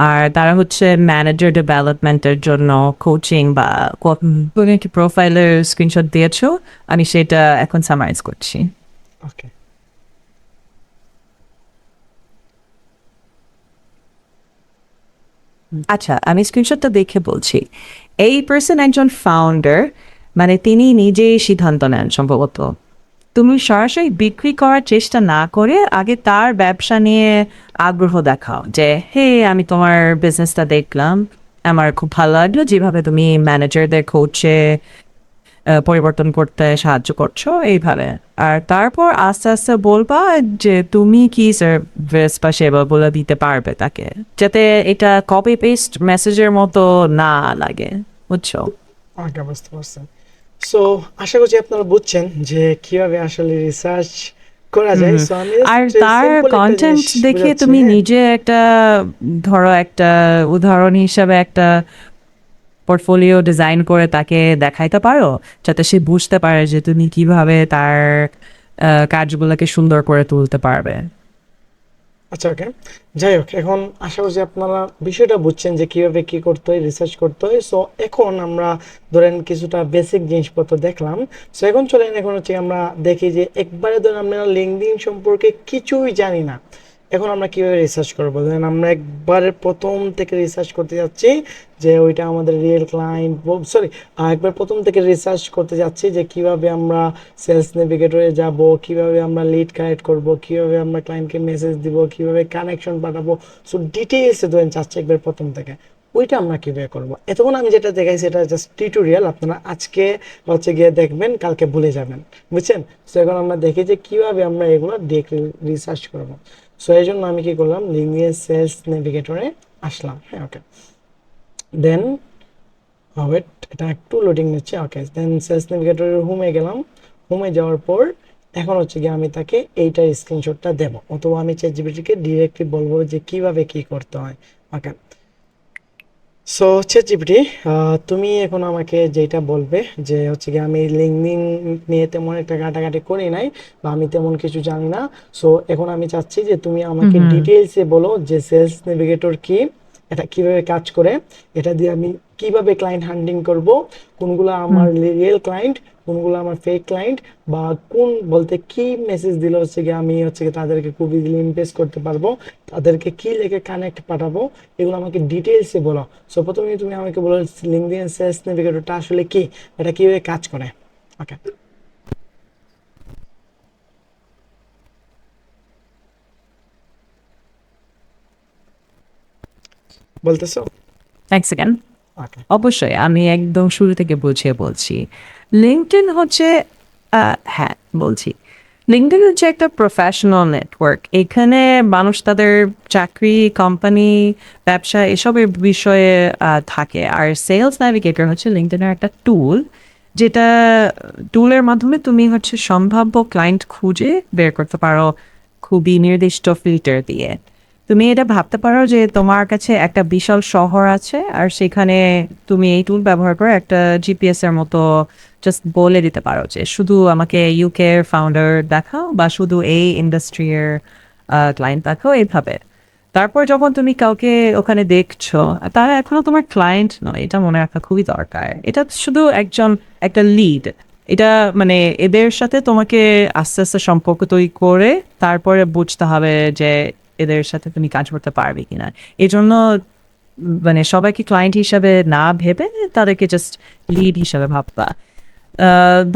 আর তারা হচ্ছে ম্যানেজার ডেভেলপমেন্টের জন্য কোচিং বা কোনো একটি প্রোফাইলের স্ক্রিনশট দিয়েছো, আমি সেটা এখন সামারাইজ করছি। ওকে, আচ্ছা, আমি স্ক্রিনশটটা দেখে বলছি। এই পার্সন একজন ফাউন্ডার, মানে তিনি নিজেই সিদ্ধান্ত নেন সম্ভবত। তুমি সরাসরি বিক্রি করার চেষ্টা না করে আগে তার ব্যবসা নিয়ে আগ্রহ দেখাও, যে হে আমি তোমার বিজনেসটা দেখলাম, আমার খুব ভালো লাগলো যেভাবে তুমি ম্যানেজারদের কোচে পরিবর্তন করতে সাহায্য করছো এইভাবে। আর তারপর আস্তে আস্তে বলবা যে তুমি কি সার্ভিস বা সেবা বলে দিতে পারবে তাকে, যাতে এটা কপি পেস্ট মেসেজের মতো না লাগে, বুঝছো? ওকে, বুঝতে পারছেন। সো আশা করছি আপনারা বুঝছেন যে কিভাবে আসলে রিসার্চ করা হুম যায়। হুম। সো আমি আর জাস্ট তার সিম্পল একটা জিনিস কন্টেন্ট দেখে বুঝাচ্ছি, তুমি হ্যাঁ? নিজে একটা, ধরো একটা উদাহরণ হিসাবে একটা পোর্টফোলিও ডিজাইন করে তাকে দেখাইতে পারো, যাতে সে বুঝতে পারে যে তুমি কিভাবে তার কাজগুলোকে সুন্দর করে তুলতে পারবে। আচ্ছা, ওকে। যাই হোক, এখন আশা করছি আপনারা বিষয়টা বুঝছেন যে কিভাবে কি করতে হয়, রিসার্চ করতে হয়। সো এখন আমরা ধরেন কিছুটা বেসিক জিনিসপত্র দেখলাম। সো এখন চলেন, এখন হচ্ছে আমরা দেখি যে একবারে ধরেন আমরা লিঙ্কডইন সম্পর্কে কিছুই জানি না, এখন আমরা কিভাবে রিসার্চ করবো। ধরেন আমরা একবারে প্রথম থেকে রিসার্চ করতে যাচ্ছি যে ওইটা আমাদের রিয়েল ক্লায়েন্ট, সরি, একবার প্রথম থেকে রিসার্চ করতে যাচ্ছি যে কিভাবে আমরা সেলস নেভিগেটরে যাব, কিভাবে আমরা লিড কালেক্ট করব, কিভাবে আমরা ক্লায়েন্টকে মেসেজ দিব, কিভাবে কানেকশন পাঠাবো। সো ডিটেইলসে ধরেন চাচ্ছি একবার প্রথম থেকে, ওইটা আমরা কিভাবে করব। এতক্ষণ আমি যেটা দেখাইছি এটা জাস্ট টিউটোরিয়াল, আপনারা আজকে হচ্ছে গিয়ে দেখবেন, কালকে ভুলে যাবেন, বুঝছেন। সো এখন আমরা দেখি যে কিভাবে আমরা এগুলো রিসার্চ করব। সো এই জন্য আমি কি করলাম, লিঙ্কডইন সেলস নেভিগেটরে আসলাম। হ্যাঁ, ওকে। দেন ওয়েট, এটা একটু লোডিং নিচ্ছে। ওকে, দেন সেলস নেভিগেটরের হোমে গেলাম। হোমে যাওয়ার পর এখন হচ্ছে গিয়ে আমি তাকে এইটার স্ক্রিনশটটা দেব, অথবা আমি চ্যাটজিপিটিকে ডিরেক্টলি বলবো যে কিভাবে কি করতে হয়। ওকে, সো চ্যাটজিপিটি, তুমি এখন আমাকে যেটা বলবে যে হচ্ছে কি, আমি লিঙ্কডইন নিয়ে তেমন একটা ঘাটাঘাটি করি নাই, বা আমি তেমন কিছু জানি না। সো এখন আমি চাচ্ছি যে তুমি আমাকে ডিটেইলসে বলো যে সেলস নেভিগেটর কি, এটা কিভাবে কাজ করে, এটা দিয়ে আমি কিভাবে ক্লায়েন্ট হান্টিং করব, কোনগুলো আমার রিয়েল ক্লায়েন্ট, কোনগুলো আমার ফেক ক্লায়েন্ট, বা কোন বলতে কি মেসেজ দিলে হচ্ছে গিয়ে আমি হচ্ছে গিয়ে তাদেরকে খুব ইজিলি ইমপ্রেস করতে পারবো, তাদেরকে কি লিখে কানেক্ট পাঠাবো, এগুলো আমাকে ডিটেইলসে বলো। সো প্রথমে তুমি আমাকে বলো লিঙ্কডইন সেলস নেভিগেটরটা আসলে কি, এটা কিভাবে কাজ করে। ওকে, বলতেছো? এক সেকেন্ড। ওকে, অবশ্যই আমি একদম শুরু থেকে বুঝিয়ে বলছি। লিঙ্কডইন হচ্ছে হ্যাঁ বলছি, লিঙ্কডইন হচ্ছে একটা প্রফেশনাল নেটওয়ার্ক। এখানে মানুষ তাদের চাকরি, কোম্পানি, ব্যবসা এসবের বিষয়ে থাকে। আর সেলস ন্যাভিগেটর হচ্ছে লিঙ্কডইনের একটা টুল, যেটা টুলের মাধ্যমে তুমি হচ্ছে সম্ভাব্য ক্লায়েন্ট খুঁজে বের করতে পারো খুবই নির্দিষ্ট ফিল্টার দিয়ে। তুমি এটা ভাবতে পারো যে তোমার কাছে একটা বিশাল শহর আছে, আর সেখানে তুমি এই টুল ব্যবহার করে একটা জিপিএস এর মতো জাস্ট বলে দিতে পারো যে শুধু আমাকে ইউকে এর ফাউন্ডার দেখাও, বা শুধু এই ইন্ডাস্ট্রির ক্লায়েন্ট দেখাও, এইভাবে। তারপর যখন তুমি কাউকে ওখানে দেখছো, তারা এখনো তোমার ক্লায়েন্ট নয়, এটা মনে রাখা খুবই দরকার। এটা শুধু একটা লিড। এটা মানে এদের সাথে তোমাকে আস্তে আস্তে সম্পর্ক তৈরি করে তারপরে বুঝতে হবে যে এদের সাথে তুমি কাজ করতে পারবে কিনা। এই জন্য মানে সবাইকে ক্লায়েন্ট হিসাবে না ভেবে তাদেরকে জাস্ট লিড হিসাবে ভাববা।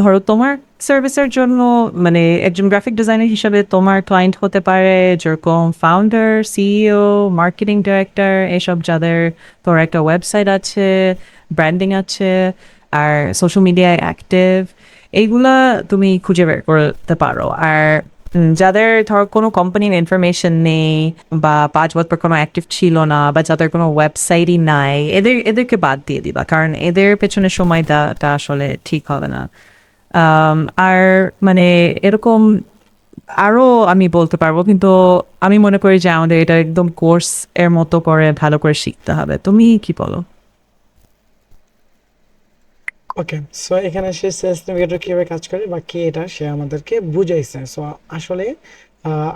ধরো তোমার সার্ভিসের জন্য মানে একজন গ্রাফিক ডিজাইনার হিসাবে তোমার ক্লায়েন্ট হতে পারে যেরকম ফাউন্ডার, সিইও, মার্কেটিং ডিরেক্টর, এসব যাদের তোর একটা ওয়েবসাইট আছে, ব্র্যান্ডিং আছে, আর সোশ্যাল মিডিয়ায় অ্যাক্টিভ, এইগুলা তুমি খুঁজে বের করতে পারো। আর যাদের ধর কোনো কোম্পানির ইনফরমেশন নেই, বা 5 বছর কোনো অ্যাক্টিভ ছিল না, বা যাদের কোনো ওয়েবসাইটই নাই, এদেরকে বাদ দিয়ে দিবা, কারণ এদের পেছনে সময় দেওয়াটা আসলে ঠিক হবে না। আর মানে এরকম আরো আমি বলতে পারবো, কিন্তু আমি মনে করি যে আমাদের এটা একদম কোর্স এর মতো করে ভালো করে শিখতে হবে। তুমি কি বলো? ওকে। সো এখানে সে সেলস নেভিগেটর কিভাবে কাজ করে বা কি, এটা সে আমাদেরকে বুঝাইছে। সো আসলে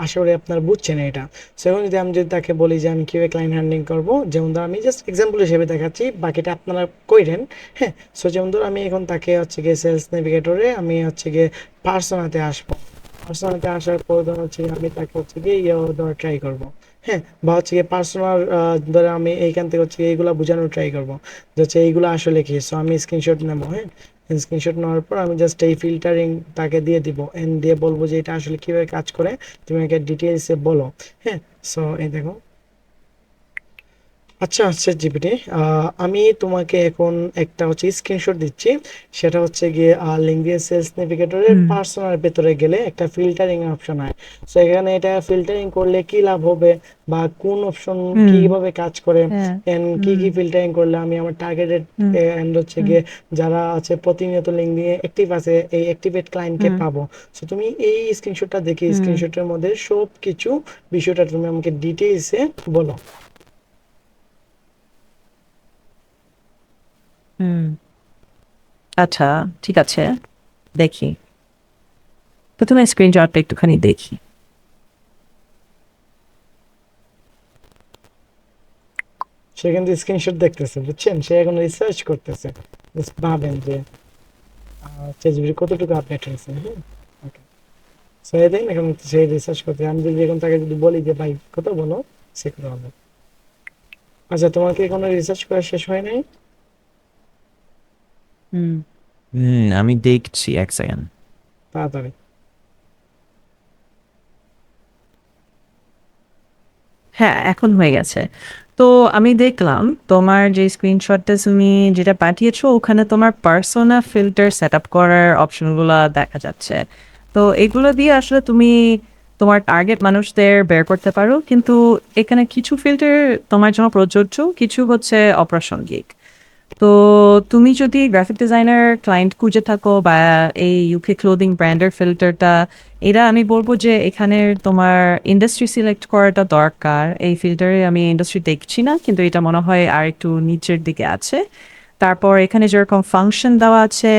আশা করি আপনারা বুঝছেন এটা। সো এখন যদি আমি তাকে বলি যে আমি কিভাবে ক্লায়েন্ট হ্যান্ডলিং করব, যেমন ধর আমি জাস্ট এক্সাম্পল হিসেবে দেখাচ্ছি, বাকিটা আপনারা কইরেন। হ্যাঁ, সো যেমন ধর আমি এখন তাকে হচ্ছে গিয়ে সেলস নেভিগেটরে আমি হচ্ছে গিয়ে পার্সোনাতে আসবো। পার্সোনাতে আসার পর ধর হচ্ছে গিয়ে আমি তাকে হচ্ছে গিয়ে দেওয়ার ট্রাই করবো। হ্যাঁ, বা হচ্ছে গিয়ে পার্সোনাল ধরে আমি এইখান থেকে হচ্ছে এইগুলা বোঝানোর ট্রাই করবো যে হচ্ছে এইগুলো আসলে কি। সো আমি স্ক্রিনশট নেবো। হ্যাঁ, স্ক্রিনশট নেওয়ার পর আমি জাস্ট এই ফিল্টারিং তাকে দিয়ে দিব, এন্ড দিয়ে বলবো যে এটা আসলে কিভাবে কাজ করে, তুমি আমাকে ডিটেইলসে বলো। হ্যাঁ, সো এই দেখো। আচ্ছা আচ্ছা জিপিটি, আমি তোমাকে এখন একটা হচ্ছে স্ক্রিনশট দিচ্ছি। সেটা হচ্ছে গিয়ে লিঙ্কডইন সেলস নেভিগেটরের পার্সোনাল ভেতরে গেলে একটা ফিল্টারিং অপশন হয়। সো এখানে এটা ফিল্টারিং করলে কি লাভ হবে, বা কোন অপশন কিভাবে কাজ করে, হ্যাঁ। এন্ড কি কি ফিল্টারিং করলে আমি আমার টার্গেটেড এন্ড হচ্ছে গিয়ে যারা আছে প্রতিনিয়ত লিঙ্কডইনে অ্যাক্টিভ আছে এই অ্যাক্টিভেট ক্লায়েন্টকে পাবো। সো তুমি এই স্ক্রিনশটটা দেখি, স্ক্রিনশটের মধ্যে সব কিছু বিষয়টা তুমি আমাকে ডিটেইলসে বলো। আচ্ছা, ঠিক আছে, দেখি। প্রথমে স্ক্রিনশটটা একটুখানি দেখি। সে কিন্তু স্ক্রিনশট দেখতেছে, বুঝছেন, সে এখন রিসার্চ করতেছে। Just ভাবেন যে ChatGPT কতটুকু আপডেট হয়েছে। হ্যাঁ, ওকে। সো এই দেখেন এখন সে রিসার্চ করতে, আমি যদি এখন তাকে যদি বলি যে ভাই কত বলো, সে কত হবে। আচ্ছা, তোমার কি কোনো রিসার্চ করা শেষ হয় নাই? আমি দেখছি, এক সেকেন্ড। তাড়াতাড়ি। হ্যাঁ, এখন হয়ে গেছে। তো আমি দেখলাম তোমার যে স্ক্রিনশটটা তুমি যেটা পাঠিয়েছো, ওখানে তোমার পার্সোনা ফিল্টার সেট আপ করার অপশনগুলো দেখা যাচ্ছে। তো এগুলো দিয়ে আসলে তুমি তোমার টার্গেট মানুষদের বের করতে পারো, কিন্তু এখানে কিছু ফিল্টার তোমার জন্য প্রযোজ্য, কিছু হচ্ছে অপ্রাসঙ্গিক। তো তুমি যদি গ্রাফিক ডিজাইনার ক্লায়েন্ট খুঁজে থাকো বা এই ইউকে ক্লোদিং ব্র্যান্ডের ফিল্টারটা, এরা আমি বলবো যে এখানে তোমার ইন্ডাস্ট্রি সিলেক্ট করাটা দরকার। এই ফিল্টারে আমি ইন্ডাস্ট্রি দেখছি না, কিন্তু এটা মনে হয় আর একটু নিচের দিকে আছে। তারপর এখানে যেরকম ফাংশন দেওয়া আছে,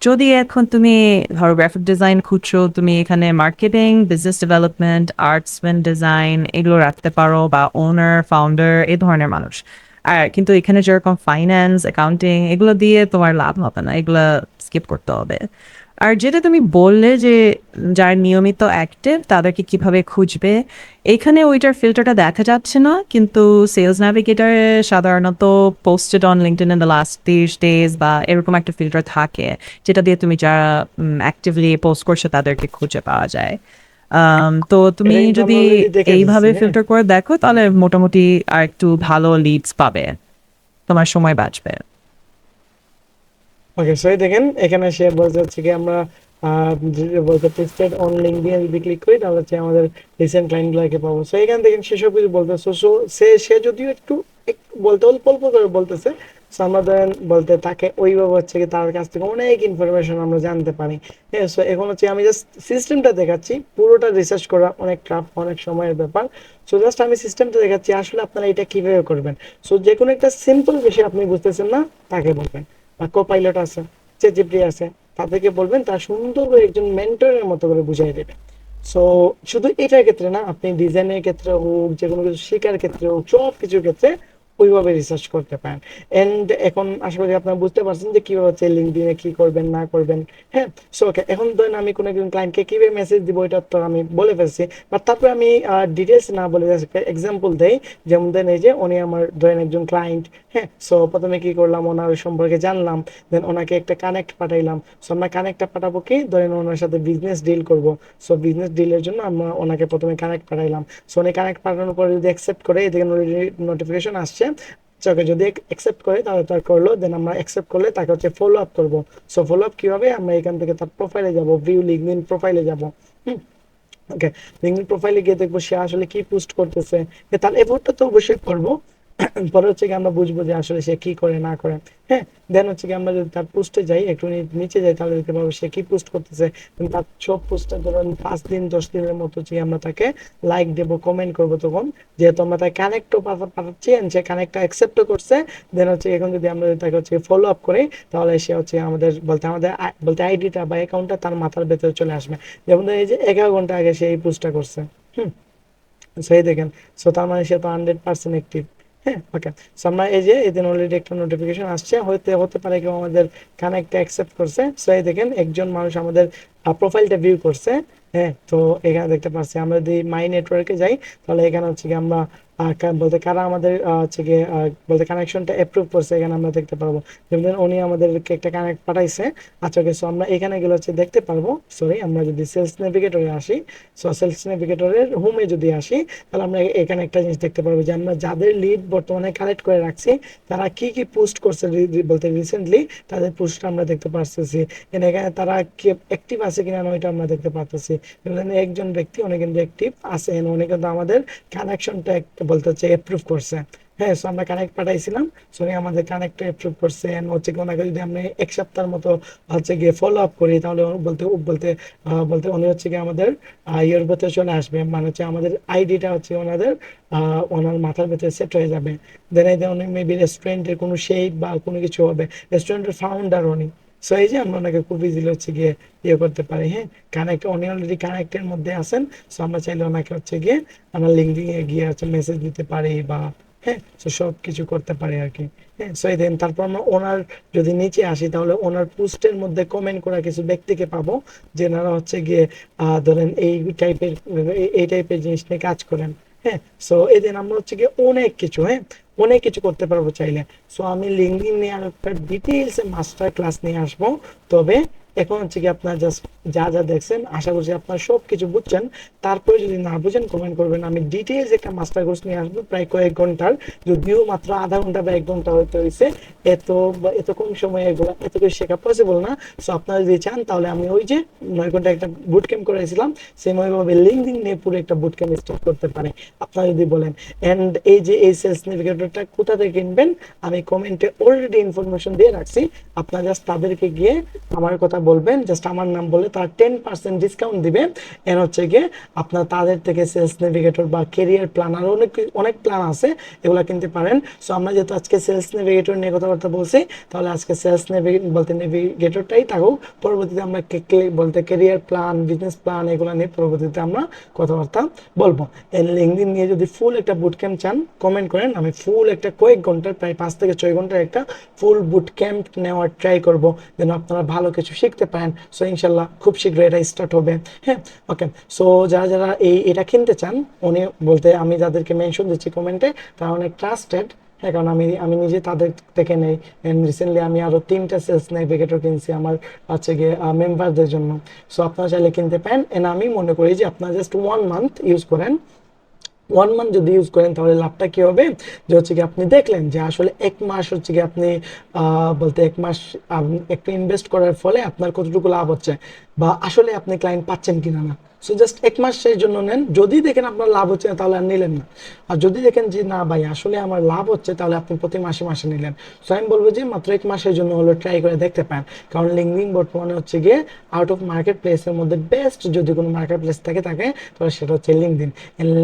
যদি এখন তুমি ধরো গ্রাফিক ডিজাইন খুঁজছো, তুমি এখানে marketing, business development, arts and design এগুলো রাখতে পারো, বা ওনার, ফাউন্ডার, এই ধরনের মানুষ। আর কিন্তু এখানে যেরকম ফাইন্যান্স, অ্যাকাউন্টিং এগুলো দিয়ে তোমার লাভ হবে না, এগুলো স্কিপ করতে হবে। আর যেটা তুমি বললে যে যারা নিয়মিত অ্যাক্টিভ তাদেরকে কিভাবে খুঁজবে, এখানে ওইটার ফিল্টারটা দেখা যাচ্ছে না, কিন্তু সেলস ন্যাভিগেটরে সাধারণত posted on LinkedIn in the last 30 days বা এরকম একটা ফিল্টার থাকে, যেটা দিয়ে তুমি যারা অ্যাক্টিভলি পোস্ট করছে তাদেরকে খুঁজে পাওয়া যায়। তো তুমি এটা কিন্তু যদি আমরা অলরেডি দেখে ফেলছি। এইভাবে হ্যাঁ, ফিল্টার করে দেখো, তাহলে মোটামুটি আর একটু ভালো লিডস পাবে, তোমার সময় বাঁচবে। ওকে। সো এই দেখেন এখানে সে বলতে হচ্ছে কি আমরা যদি বলতে পোস্টেড অন লিঙ্কডইন যদি ক্লিক করি তাহলে হচ্ছে আমাদের রিসেন্ট ক্লায়েন্টগুলোকে পাবো। সো এখান থেকে সে সব কিছু বলতেছে। সো সে যদিও একটু একটু বলতে অল্প অল্প করে বলতেছে। সো আমরা ধরেন বলতে তাকে ওইভাবে হচ্ছে কি তার কাছ থেকে অনেক ইনফরমেশন আমরা জানতে পারি। হ্যাঁ, সো এখন হচ্ছে আমি জাস্ট সিস্টেমটা দেখাচ্ছি, পুরোটা রিসার্চ করা অনেক টাফ, অনেক সময়ের ব্যাপার। সো জাস্ট আমি সিস্টেমটা দেখাচ্ছি আসলে আপনারা এটা কিভাবে করবেন। সো যে কোনো একটা সিম্পল বিষয় আপনি বুঝতেছেন না, তাকে বলবেন, বা কোপাইলট আছে, ChatGPT আছে, তাদেরকে বলবেন, তার সুন্দর করে একজন মেন্টরের মতো করে বুঝিয়ে দেবে। সো শুধু এটার ক্ষেত্রে না, আপনি ডিজাইনের ক্ষেত্রে হোক, যে কোনো কিছু শেখার ক্ষেত্রে হোক, সব কিছুর ক্ষেত্রে ওইভাবে রিসার্চ করতে পারেন। এন্ড এখন আশা করি আপনারা বুঝতে পারছেন যে কিভাবে হচ্ছে লিঙ্কডইনে কি করবেন না করবেন। হ্যাঁ, সো ওকে, এখন ধরেন আমি কোনো একজন ক্লায়েন্টকে কিভাবে মেসেজ দিব এটা তো আমি বলে ফেলছি, বাট তারপরে আমি ডিটেলস না বলে এক্সাম্পল দেই। যেমন দেন এই যে উনি আমার ধরেন একজন ক্লায়েন্ট। হ্যাঁ, সো প্রথমে কি করলাম, ওনার সম্পর্কে জানলাম, দেন ওনাকে একটা কানেক্ট পাঠাইলাম। সো আমরা কানেক্টটা পাঠাবো কি, ধরেন ওনার সাথে বিজনেস ডিল করব। সো বিজনেস ডিলের জন্য আমরা ওনাকে প্রথমে কানেক্ট পাঠাইলাম। সো উনি কানেক্ট পাঠানোর পরে যদি অ্যাকসেপ্ট করে, এদিকে নোটিফিকেশন আসছে। ওকে, যদি অ্যাকসেপ্ট করে তাহলে তার করলো, দেন আমরা অ্যাকসেপ্ট করলে তাকে হচ্ছে ফলো আপ করবো। সো ফলো আপ কিভাবে, আমরা এখান থেকে তার প্রোফাইলে যাব, ভিউ লিঙ্কডইন প্রোফাইলে যাব। হুম, ওকে। লিঙ্কডইন প্রোফাইলে গিয়ে দেখবো সে আসলে কি পোস্ট করতেছে, তার এফোর্টটা তো অবশ্যই করবো। পরে হচ্ছে কি আমরা বুঝবো যে আসলে সে কি করে না করে। হ্যাঁ, দেন হচ্ছে কি আমরা যদি তার পোস্টে যাই, একটু নিচে যাই, তাহলে দেখতে পাবো সে কি পোস্ট করতেছে। তার সব পোস্টে ধরুন 5 দিন 10 দিনের মতো হচ্ছে আমরা তাকে লাইক দেবো, কমেন্ট করবো। তখন যেহেতু আমরা তাকে কানেক্টও পাঠাচ্ছি and সে কানেক্টটা অ্যাকসেপ্টও করছে, দেন হচ্ছে এখন যদি আমরা তাকে হচ্ছে ফলো আপ করি, তাহলে সে হচ্ছে আমাদের আইডিটা বা অ্যাকাউন্টটা তার মাথার ভেতরে চলে আসবে। যেমন ধরেন এই যে 11 ঘন্টা আগে সে এই পোস্টটা করছে। হুম, সেই দেখেন। সো তার মানে সে তো 100% অ্যাক্টিভ। হ্যাঁ, ওকে। সো আমরা এই যে এদিন অলরেডি একটা নোটিফিকেশন আসছে, হতে হতে পারে কেউ আমাদের কানেক্টটা অ্যাকসেপ্ট করছে। সো এই দেখেন একজন মানুষ আমাদের প্রোফাইলটা ভিউ করছে। হ্যাঁ, তো এখানে দেখতে পাচ্ছি, আমরা যদি মাই নেটওয়ার্কে যাই, তাহলে এখানে হচ্ছে কি আমরা বলতে কারা আমাদের হচ্ছে গিয়ে বলতে কানেকশনটা অ্যাপ্রুভ করছে, এখানে আমরা দেখতে পারবো। যেমন ধরুন উনি আমাদেরকে একটা কানেক্ট পাঠাইছে। আচ্ছা, ওকে। সো আমরা এখানে গেলে হচ্ছে দেখতে পারবো, সরি, আমরা যদি সেলস নেভিগেটরে আসি, সো সেলস নেভিগেটরের হোমে যদি আসি, তাহলে আমরা এখানে একটা জিনিস দেখতে পারবো যে আমরা যাদের লিড বর্তমানে কালেক্ট করে রাখছি, তারা কি কি পোস্ট করছে বলতে রিসেন্টলি, তাদের পোস্টটা আমরা দেখতে পারতেছি। এখানে তারা কি অ্যাক্টিভ আছে কিনা ওইটা আমরা দেখতে পারতেছি। একজন ব্যক্তি উনি কিন্তু অ্যাক্টিভ আছেন, উনি কিন্তু আমাদের কানেকশনটা বলতে হচ্ছে অ্যাপ্রুভ করছে। হ্যাঁ, সো আমরা কানেক্ট পাঠাইছিলাম, সো উনি আমাদের কানেক্ট অ্যাপ্রুভ করছে। And হচ্ছে কি ওনাকে যদি আমরা 1 সপ্তাহের মতো হচ্ছে গিয়ে ফলো আপ করি, তাহলে বলতে বলতে বলতে উনি হচ্ছে কি আমাদের ইয়ের ভেতরে চলে আসবে, মানে হচ্ছে আমাদের আইডিটা হচ্ছে ওনার মাথার ভেতরে সেট হয়ে যাবে। দেন এই উনি মেবি রেস্টুরেন্টের কোনো শেফ বা কোনো কিছু হবে, রেস্টুরেন্টের ফাউন্ডার উনি। সো এই যে আমরা ওনাকে খুব ইজিলি হচ্ছে গিয়ে ইয়ে করতে পারি, হ্যাঁ, কানেক্ট, উনি অলরেডি কানেক্টের মধ্যে আছেন। সো আমরা চাইলে ওনাকে হচ্ছে গিয়ে আমরা লিঙ্কডিনে গিয়ে হচ্ছে মেসেজ দিতে পারি বা হ্যাঁ, সো সব কিছু করতে পারি আর কি। হ্যাঁ, সো এই দেন তারপর আমরা ওনার যদি নিচে আসি তাহলে ওনার পোস্টের মধ্যে কমেন্ট করা কিছু ব্যক্তিকে পাবো, যেনারা হচ্ছে গিয়ে ধরেন এই টাইপের জিনিস নিয়ে কাজ করেন। হ্যাঁ, সো এই দিন আমরা হচ্ছে গিয়ে অনেক কিছু, হ্যাঁ, অনেক কিছু করতে পারবো চাইলে। সো আমি লিঙ্কডইন নিয়ে আর একটা ডিটেইলসে মাস্টার ক্লাস নিয়ে আসবো। তবে এখন হচ্ছে কি আপনার জাস্ট যা যা দেখছেন আশা করছি আপনার সব কিছু বুঝছেন। তারপরে যদি না বুঝেন কমেন্ট করবেন, আমি ডিটেইলস একটা মাস্টার কোর্স নিয়ে আসবো প্রায় কয়েক ঘন্টার, যদিও মাত্র আধা ঘন্টা বা 1 ঘন্টা হতে হয়েছে। এত কম সময়ে এগুলো এত কিছু শেখা পসিবল না। সো আপনারা যদি চান তাহলে আমি ওই যে 9 ঘন্টা একটা বুট ক্যাম্প করেছিলাম সেম ওইভাবে লিঙ্কডইন নিয়ে পুরো একটা বুট ক্যাম্প স্টার্ট করতে পারে আপনারা যদি বলেন। এন্ড এই যে এই সেলস নেভিগেটরটা কোথা থেকে কিনবেন আমি কমেন্টে অলরেডি ইনফরমেশন দিয়ে রাখছি। আপনারা জাস্ট তাদেরকে গিয়ে আমার কথা বলবেন, জাস্ট আমার নাম বলে তার 10% ডিসকাউন্ট দিবে। এর হচ্ছে গিয়ে আপনার তাদের থেকে সেলস নেভিগেটর বা কেরিয়ার প্ল্যান আর অনেক অনেক প্ল্যান আছে, এগুলো কিনতে পারেন। সো আমরা যেহেতু আজকে সেলস নেভিগেটর নিয়ে কথাবার্তা বলছি, তাহলে আজকে সেলস বলতে নেভিগেটরটাই থাকুক। পরবর্তীতে আমরা বলতে কেরিয়ার প্ল্যান, বিজনেস প্ল্যান এগুলো নিয়ে পরবর্তীতে আমরা কথাবার্তা বলবো। এর লিঙ্কডইন নিয়ে যদি ফুল একটা বুট ক্যাম্প চান কমেন্ট করেন, আমি ফুল একটা কয়েক ঘন্টার প্রায় 5 থেকে 6 ঘন্টার একটা ফুল বুট ক্যাম্প নেওয়ার ট্রাই করব, যেন আপনারা ভালো কিছু শিখতে পারেন। সো ইনশাল্লাহ খুব শীঘ্রই এটা স্টার্ট হবে। হ্যাঁ, ওকে। সো যারা যারা এটা কিনতে চান, উনি বলতে আমি যাদেরকে মেনশন দিচ্ছি কমেন্টে তারা অনেক ট্রাস্টেড। হ্যাঁ, কারণ আমি নিজে তাদের থেকে নেই। রিসেন্টলি আমি আরো 3টা সেলস নেভিগেটর কিনছি আমার হচ্ছে গিয়ে মেম্বারদের জন্য। সো আপনারা চাইলে কিনতে পারেন। এন্ড আমি মনে করি যে আপনারা জাস্ট 1 মান্থ ইউজ করেন। 1 মান্থ যদি ইউজ করেন তাহলে লাভটা কি হবে, যে হচ্ছে কি আপনি দেখলেন যে আসলে 1 মাস হচ্ছে কি আপনি বলতে 1 মাস একটু ইনভেস্ট করার ফলে আপনার কতটুকু লাভ হচ্ছে বা আসলে আপনি ক্লায়েন্ট পাচ্ছেন কিনা না। সো জাস্ট 1 মাস সেই জন্য নেন, যদি দেখেন আপনার লাভ হচ্ছে না তাহলে আর নিলেন না। আর যদি দেখেন যে না ভাই আসলে আমার লাভ হচ্ছে তাহলে আপনি প্রতি মাসে মাসে নিলেন। সো আমি বলবো যে মাত্র 1 মাসের জন্য হলো ট্রাই করে দেখতে পারেন। কারণ লিঙ্কডইন বর্তমানে হচ্ছে গিয়ে আউট অফ মার্কেট প্লেসের মধ্যে বেস্ট যদি কোনো মার্কেট প্লেস থাকে তাহলে সেটা হচ্ছে লিঙ্কডইন।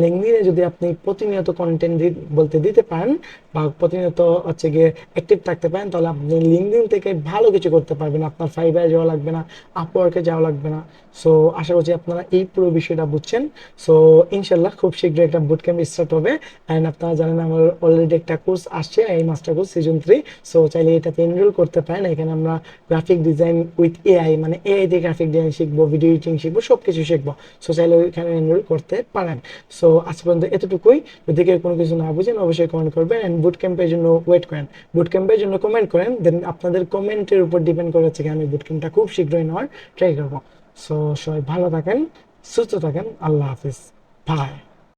লিঙ্কডইনে যদি আপনি প্রতিনিয়ত কন্টেন্ট বলতে দিতে পারেন বা প্রতিনিয়ত হচ্ছে গিয়ে অ্যাক্টিভ থাকতে পারেন তাহলে আপনি লিঙ্কডইন থেকে ভালো কিছু করতে পারবেন। আপনার ফাইবারে যাওয়া লাগবে না, আপওয়ার্কে যাওয়া লাগবে না। সো আশা করছি আপনারা এই পুরো বিষয়টা বুঝছেন। সো ইনশাল্লাহ খুব শীঘ্রই একটা বুট ক্যাম্প স্টার্ট হবে। অ্যান্ড আপনারা জানেন আমার অলরেডি একটা কোর্স আসছে, এই মাস্টার কোর্স সিজন 3। সো চাইলে এটাতে এনরোল করতে পারেন। এখানে আমরা গ্রাফিক ডিজাইন উইথ এআই, মানে এআই দিয়ে গ্রাফিক ডিজাইন শিখবো, ভিডিও এডিটিং শিখবো, সব কিছু শিখবো। সো চাইলে ওইখানে এনরোল করতে পারেন। সো আজ পর্যন্ত এতটুকুই। যদি কেউ কোনো কিছু না বুঝেন অবশ্যই কমেন্ট করবেন। অ্যান্ড বুট ক্যাম্পের জন্য ওয়েট করেন, বুট ক্যাম্পের জন্য কমেন্ট করেন, দেন আপনাদের কমেন্টের উপর ডিপেন্ড করে হচ্ছে আমি বুট ক্যাম্পটা খুব শীঘ্রই নেওয়ার ট্রাই করবো। সো সবাই ভালো থাকেন, সুস্থ থাকেন, আল্লাহ হাফিজ, বাই।